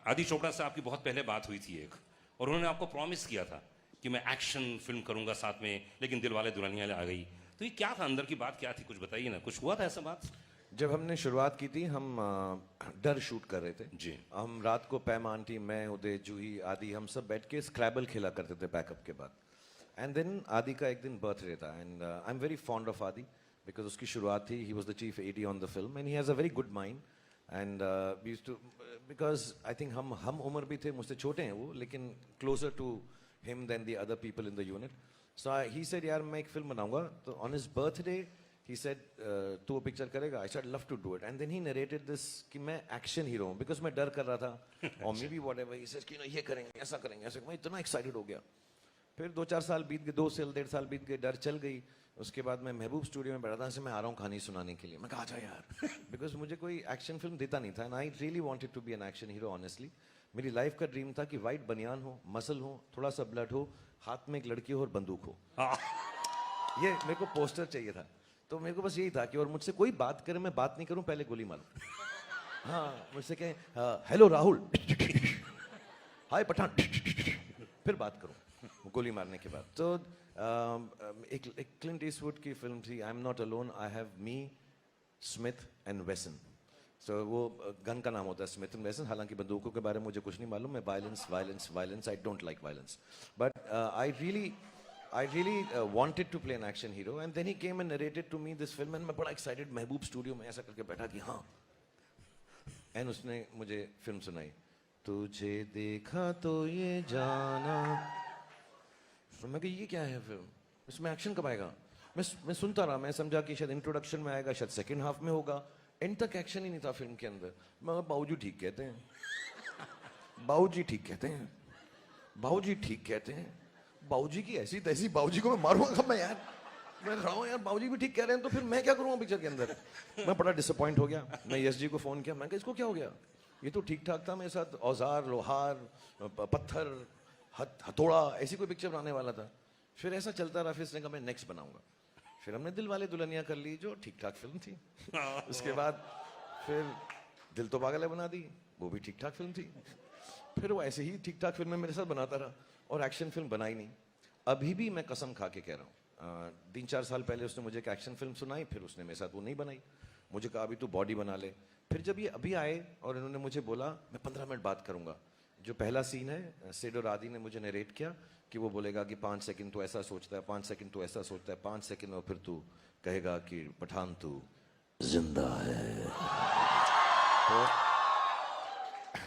आदि चोपड़ा से आपकी बहुत पहले बात हुई थी एक, और उन्होंने आपको प्रॉमिस किया था कि मैं एक्शन फिल्म करूंगा साथ में, लेकिन दिलवाले दुल्हनिया ले आ गई। तो ये क्या था, अंदर की बात क्या थी, कुछ बताइए ना, कुछ हुआ था ऐसा बात? जब हमने शुरुआत की थी हम डर शूट कर रहे थे जी। हम रात को पैम आंटी, मैं, उदय, जूही, आदि हम सब बैठ के स्क्रैबल खेला करते थे बैकअप के बाद। एंड देन आदि का एक दिन बर्थडे था and I am very fond of Adi because उसकी शुरुआत थी, he was the chief AD on the film and he has a very good mind and we used to, because I think हम उम्र भी थे, मुझसे छोटे हैं वो, लेकिन closer to him than the other people in the unit. So he said यार मैं एक फिल्म बनाऊंगा, तो on his birthday he said तू वो पिक्चर करेगा? I said love to do it and then he narrated this कि मैं एक्शन हीरो हूँ, बिकॉज मैं डर कर रहा था और may be what ever he said कि ये करेंगे, ऐसा करेंगे, ऐसा। मैं इतना एक्साइटेड हो गया। फिर 2-4 साल बीत गए, 2 से 1.5 साल बीत गए, डर चल गई। उसके बाद मैं महबूब स्टूडियो में बैठा था, मैं आ रहा हूँ कहानी सुनाने के लिए। मैं कहा आजा यार, बिकॉज मुझे कोई एक्शन फिल्म देता नहीं था and I really wanted to be an action hero honestly. मेरी लाइफ का ड्रीम था कि वाइट बनियान हो, मसल हो, थोड़ा सा ब्लड हो, हाथ में एक लड़की हो और बंदूक हो। ये मेरे को पोस्टर चाहिए था, तो मेरे को बस यही था कि और मुझसे कोई बात करे, मैं बात नहीं करूं, पहले गोली मारूं। हाँ, मुझसे कहें हेलो राहुल, हाय पठान, फिर बात करूं गोली मारने के बाद। तो एक क्लिंट ईस्टवुड की फिल्म थी I am not alone, I have me, Smith and Wesson. So वो गन का नाम होता है स्मिथ एंड वेसन, हालांकि बंदूकों के बारे में मुझे कुछ नहीं मालूम। मैं violence, I don't like violence, but I really wanted to play an action hero and then he came and narrated to me this film and मैं बड़ा excited महबूब स्टूडियो में ऐसा करके बैठा कि हाँ, and उसने मुझे फिल्म सुनाई तुझे देखा तो ये जाना। तो मैं कहा ये क्या है फिल्म, इसमें एक्शन कब आएगा? मैं सुनता रहा, मैं समझा कि शायद इंट्रोडक्शन में आएगा, शायद सेकंड हाफ में होगा। एंड तक एक्शन ही नहीं था फिल्म के अंदर। मैं बाबूजी ठीक कहते हैं, बाबूजी ठीक कहते हैं, बाबूजी ठीक कहते हैं। बाबूजी की ऐसी तैसी, बाबूजी को मैं मारूंगा मैं यार। मैं खड़ा हूँ यार, बाबूजी भी ठीक कह रहे हैं तो फिर मैं क्या करूँगा पिक्चर के अंदर। मैं बड़ा डिसअपॉइंट हो गया। मैं यश जी को फ़ोन किया, मैं कहा इसको क्या हो गया, ये तो ठीक ठाक था मेरे साथ, औजार लोहार पत्थर हथौड़ा ऐसी कोई पिक्चर बनाने वाला था। फिर ऐसा चलता रहा, फिर इसने कहा मैं नेक्स्ट बनाऊंगा। फिर हमने दिल वाले दुल्हनिया कर ली, जो ठीक ठाक फिल्म थी। उसके बाद फिर दिल तो पागल है बना दी, वो भी ठीक ठाक फिल्म थी। फिर वो ऐसे ही ठीक ठाक फिल्में मेरे साथ बनाता रहा और एक्शन फिल्म बनाई नहीं। अभी भी मैं कसम खा के कह रहा हूँ, 3-4 साल पहले उसने मुझे एक एक्शन फिल्म सुनाई, फिर उसने मेरे साथ वो नहीं बनाई। मुझे कहा अभी तू बॉडी बना ले। फिर जब ये अभी आए और इन्होंने मुझे बोला मैं 15 मिनट बात करूंगा, जो पहला सीन है सेड और आदि ने मुझे नरेट किया कि वो बोलेगा कि 5 सेकंड तो ऐसा सोचता है, 5 सेकंड तो ऐसा सोचता है, 5 सेकंड और फिर तू कहेगा कि पठान तू जिंदा है।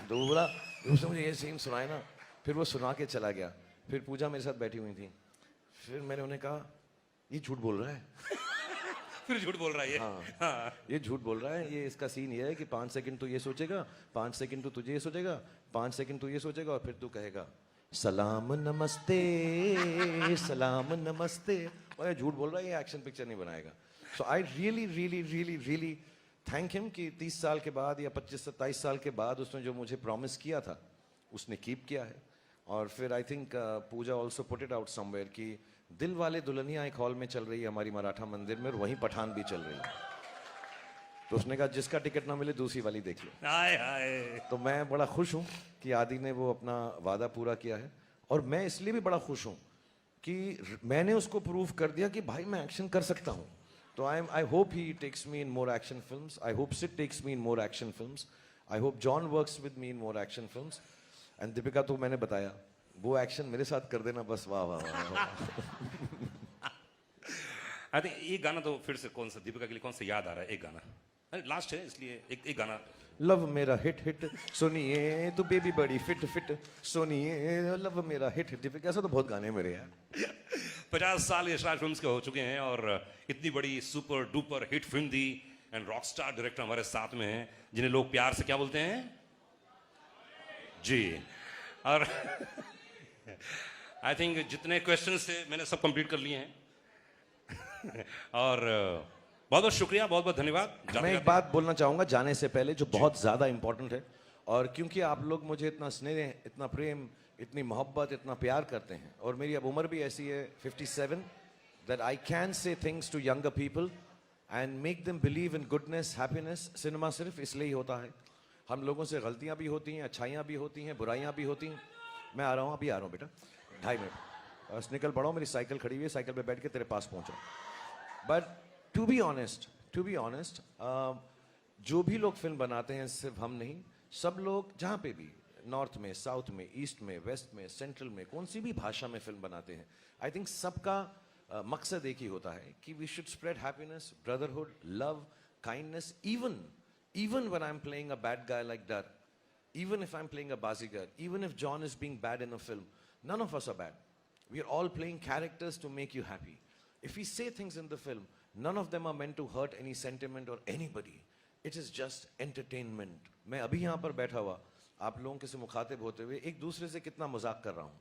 तो वो बोला, उसने मुझे ये सीन सुनाया ना, फिर वो सुना के चला गया। फिर पूजा मेरे साथ बैठी हुई थी, फिर मैंने उन्हें कहा ये झूठ बोल रहा है। फिर झूठ बोल रहा है ये। हाँ, ये झूठ बोल रहा है। ये इसका सीन ये है कि 5 सेकंड तो ये सोचेगा, 5 सेकंड तो तुझे ये सोचेगा, 5 सेकंड तो ये सोचेगा और फिर तू कहेगा सलाम नमस्ते, सलाम नमस्ते। और ये झूठ बोल रहा है, ये एक्शन पिक्चर नहीं बनाएगा। So I really really really really thank him कि 30 साल के बाद या 25-27 साल के बाद उसने जो मुझे प्रॉमिस किया था उसने कीप किया है। और फिर I think Pooja also put it out somewhere कि दिल वाले दुल्हनिया एक हॉल में चल रही है हमारी मराठा मंदिर में, और वहीं पठान भी चल रही है। तो उसने कहा जिसका टिकट ना मिले दूसरी वाली देख लो। हाय हाय। तो मैं बड़ा खुश हूँ कि आदि ने वो अपना वादा पूरा किया है, और मैं इसलिए भी बड़ा खुश हूँ कि मैंने उसको प्रूव कर दिया कि भाई मैं एक्शन कर सकता हूँ। तो I hope he takes me in more action films, I hope Sid takes me in more action films, I hope John works with me in more action films. And Deepika तो मैंने बताया वो एक्शन मेरे साथ कर देना बस। वाह वाह वाह। आई थिंक एक गाना तो फिर से कौन सा दीपिका के लिए कौन सा याद आ रहा है? एक गाना लास्ट है इसलिए एक गाना। लव मेरा हिट हिट सुनिए तो बेबी बड़ी फिट फिट सुनिए, लव मेरा हिट हिट। दीपिका ऐसा तो बहुत गाने मेरे यार। 50 साल यशराज फिल्म्स के हो चुके हैं और इतनी बड़ी super duper hit film the, and Rockstar director हमारे साथ में हैं जिन्हें लोग प्यार से क्या बोलते हैं जी। और आई थिंक जितने क्वेश्चन थे मैंने सब कंप्लीट कर लिए हैं। और बहुत बहुत शुक्रिया, बहुत बहुत धन्यवाद। मैं एक बात बोलना चाहूंगा जाने से पहले जो बहुत ज्यादा इंपॉर्टेंट है, और क्योंकि आप लोग मुझे इतना स्नेह, इतना प्रेम, इतनी मोहब्बत, इतना प्यार करते हैं, और मेरी अब उम्र भी ऐसी है 57 that I can say things to younger people and make them believe in goodness, happiness. Cinema सिर्फ इसलिए ही होता है। हम लोगों से गलतियां भी होती हैं, अच्छाइयां भी होती हैं, बुराइयां भी होती हैं। मैं आ रहा हूं, अभी आ रहा हूं बेटा, 2.5 मिनट बस निकल पड़ा हूं। मेरी साइकिल खड़ी हुई है, साइकिल पे बैठ के तेरे पास पहुंचा। बट टू बी ऑनेस्ट, जो भी लोग फिल्म बनाते हैं, सिर्फ हम नहीं, सब लोग जहां पे भी, नॉर्थ में, साउथ में, ईस्ट में, वेस्ट में, सेंट्रल में, कौन सी भी भाषा में फिल्म बनाते हैं, आई थिंक सबका मकसद एक ही होता है कि we should spread happiness, brotherhood, love, kindness. even when I'm playing a bad guy like that, even if I'm playing a bazigar, even if John is being bad in a film, none of us are bad. We are all playing characters to make you happy. If we say things in the film, none of them are meant to hurt any sentiment or anybody. It is just entertainment. मैं अभी यहाँ पर बैठा हुआ आप लोगों के से मुखातिब होते हुए एक दूसरे से कितना मजाक कर रहा हूँ,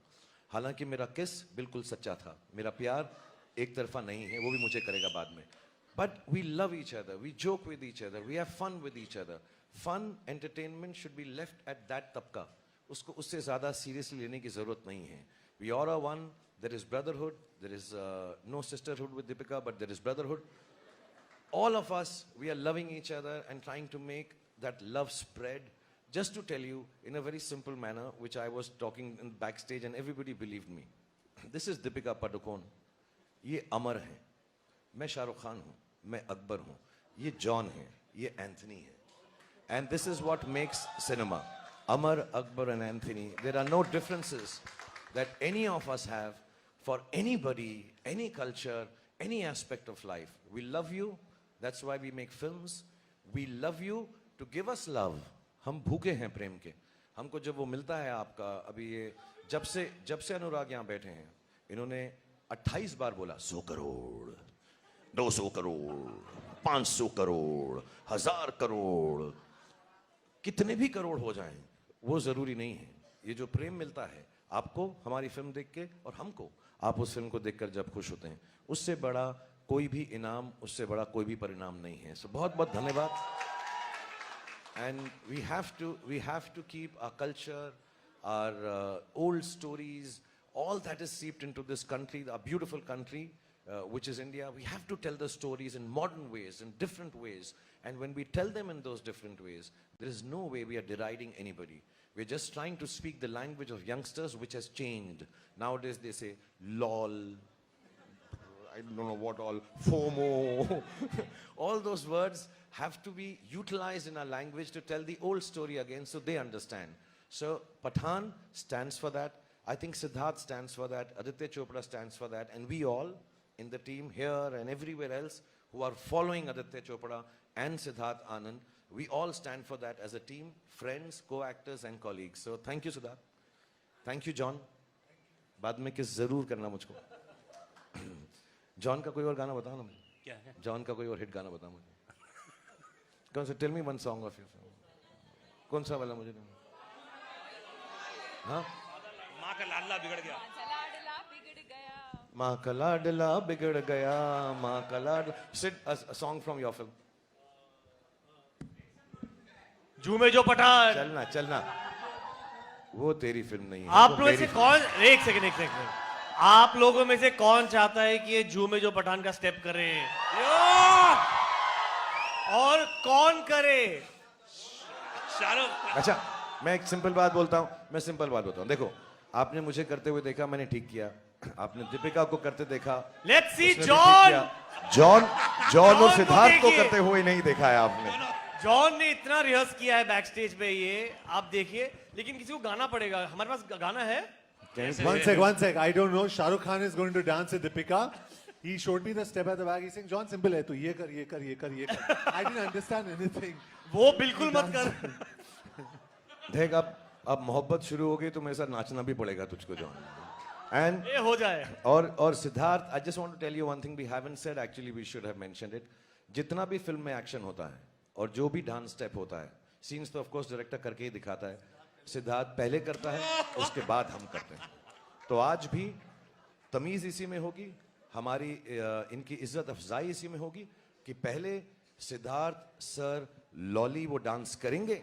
हालांकि मेरा किस बिल्कुल सच्चा था, मेरा प्यार एक तरफा नहीं है, वो भी मुझे करेगा बाद में। But we love each other, we joke with each other, we have fun with each other. Fun, entertainment should be left at that तबका। उसको उससे ज़्यादा seriously लेने की ज़रूरत नहीं है। We all are one, there is brotherhood, there is no sisterhood with Deepika, but there is brotherhood. All of us, we are loving each other and trying to make that love spread. Just to tell you in a very simple manner, which I was talking in backstage and everybody believed me. This is Deepika Padukone. ये अमर है, मैं शाहरुख खान हूँ, मैं अकबर हूँ, ये John है, ये Anthony है। And this is what makes cinema. Amar, Akbar and Anthony. There are no differences that any of us have for anybody, any culture, any aspect of life. We love you. That's why we make films. We love you to give us love. हम भूखे हैं प्रेम के, हमको जब वो मिलता है आपका, अभी ये जब से अनुराग यहाँ बैठे हैं, इन्होंने 28 बार बोला 100 करोड़, 200 करोड़, 500 करोड़, 1000 करोड़, कितने भी करोड़ हो जाएं वो जरूरी नहीं है। ये जो प्रेम मिलता है आपको हमारी फिल्म देख के, और हमको आप उस फिल्म को देखकर जब खुश होते हैं, उससे बड़ा कोई भी इनाम, उससे बड़ा कोई भी परिणाम नहीं है। सो बहुत बहुत धन्यवाद। And we have to keep our culture, our old stories, all that is seeped into this country, our beautiful country, which is India. We have to tell the stories in modern ways, in different ways. And when we tell them in those different ways, there is no way we are deriding anybody. We're just trying to speak the language of youngsters, which has changed. Nowadays they say, lol, I don't know what all, FOMO. All those words have to be utilized in our language to tell the old story again so they understand. So Pathaan stands for that. I think Siddharth stands for that. Aditya Chopra stands for that. And we all in the team here and everywhere else who are following Aditya Chopra and Siddharth Anand, we all stand for that as a team, friends, co-actors and colleagues. So thank you, Siddharth. Thank you, John. बाद में किस जरूर करना मुझको। John का कोई और गाना बताओ ना मुझे। क्या है? जॉन का कोई और हिट गाना बताओ मुझे। कौन सा? Tell me one song of your film. कौन सा वाला मुझे? हाँ? माँ का लाडला बिगड़ गया। माँ का लाडला बिगड़ गया, माँ का लाड। Sid a song from your film. झूमे जो पठान। चलना चलना। वो तेरी फिल्म नहीं है। आप वो लोग मेरी से फिल्म। कौन, एक सेकंड, आप लोगों में से कौन चाहता है कि ये झूमे जो पठान का स्टेप करे? और कौन करे? शाहरुख। अच्छा, मैं एक सिंपल बात बोलता हूँ। मैं सिंपल बात बोलता हूँ। देखो, आपने मुझे करते हुए देखा, मैंने ठीक किया। आपने दीपिका को करते देखा। लेट्स सी उसने भी जॉन। ठीक किया। जॉन और को सिद्धार्थ को देखिए। करते हुए नहीं देखा है आपने। जॉन ने इतना रिहर्स किया है बैक स्टेज पे, ये आप देखिए। लेकिन किसी को गाना पड़ेगा। हमारे पास गाना है? One sec. I don't know. Shah Rukh Khan is going to dance with Deepika. He showed me the step at the back. He's saying, John, simple है. तू ये कर, ये कर, ये कर, ये कर. I didn't understand anything. वो बिल्कुल मत कर। देख, अब मोहब्बत शुरू हो गई तो मेरे साथ नाचना भी पड़ेगा तुझको, जॉन। And ये हो जाए। और Siddharth, I just want to tell you one thing we haven't said. Actually, we should have mentioned it. जितना भी फिल्म में एक्शन होता है और जो भी डांस स्टेप होता है, सीन्स तो ऑफ कोर्स डायरेक्टर करके ही दिखाता है। सिद्धार्थ पहले करता है, उसके बाद हम करते हैं। तो आज भी तमीज इसी में होगी, हमारी इनकी इज्जत अफजाई इसी में होगी कि पहले सिद्धार्थ सर लॉली वो डांस करेंगे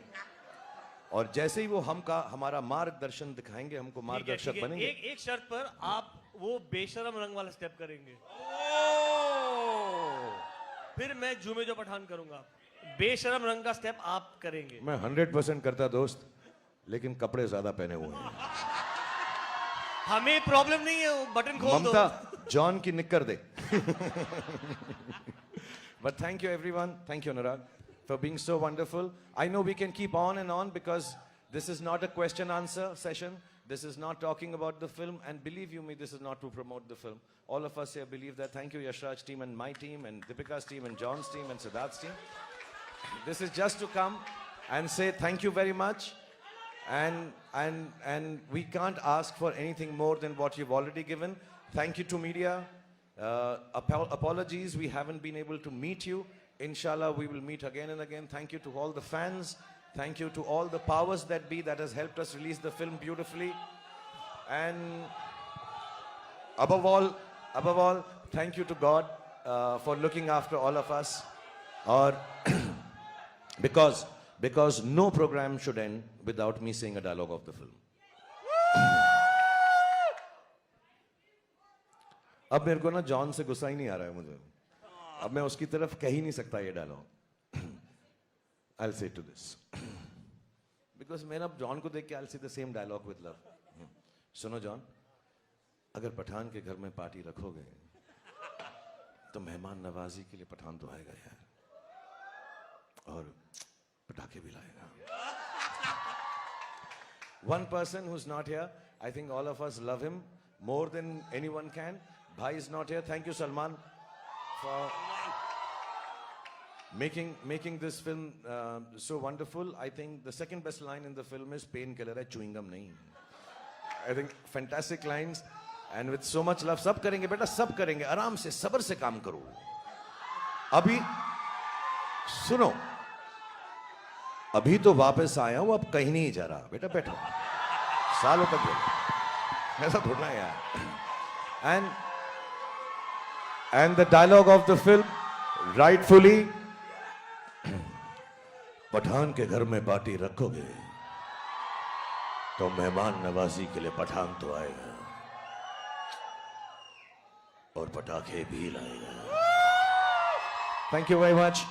और जैसे ही वो हमारा मार्गदर्शन दिखाएंगे, हमको मार्गदर्शक बनेंगे। एक शर्त पर, आप वो बेशरम रंग वाला स्टेप करेंगे। फिर मैं झूमे जो पठान करूंगा। बेशरम रंग का स्टेप आप करेंगे। मैं 100% करता दोस्त, लेकिन कपड़े ज्यादा पहने हुए हैं। हमें प्रॉब्लम नहीं है, वो बटन खोल दो। ममता, जॉन की निक्कर दे। But thank you everyone. Thank you Anurag for being so wonderful. I know we can keep on and on because this is not a question answer session. This is not talking about the film, and believe you me, this is not to promote the film. All of us here believe that. Thank you Yashraj team and my team and Deepika's team and John's team and Siddharth's team. This is just to come and say thank you very much. And we can't ask for anything more than what you've already given. Thank you to media. Apologies, we haven't been able to meet you. Inshallah, we will meet again and again. Thank you to all the fans. Thank you to all the powers that be that has helped us release the film beautifully. And above all, thank you to God for looking after all of us. Or because no program should end without me saying a dialogue of the film. अब मेरे को ना John से गुस्सा ही नहीं आ रहा है मुझे। अब मैं उसकी तरफ कह ही नहीं सकता ये dialogue. I'll say to this because मैं अब जॉन को देख के I'll say the same dialogue with love. सुनो जॉन, अगर पठान के घर में पार्टी रखोगे तो मेहमान नवाजी के लिए पठान तो आएगा यार, और पटाखे भी लाएगा। One person who's not here, I think all of us love him more than anyone can. Bhai is not here. Thank you, Salman, for making this film so wonderful. I think the second best line in the film is painkiller है chewing gum नहीं. I think fantastic lines and with so much love. सब करेंगे बेटा, सब करेंगे, आराम से सब्र से काम करो. अभी सुनो, अभी तो वापस आया हूं, अब कहीं नहीं जा रहा बेटा, बैठो. सालों तक बोलो, ऐसा थोड़ा है यार. And the dialogue of the film, rightfully, Pathan के घर में पार्टी रखोगे तो मेहमान नवाजी के लिए पठान तो आएगा और पटाखे भी लाएगा. Thank you very much.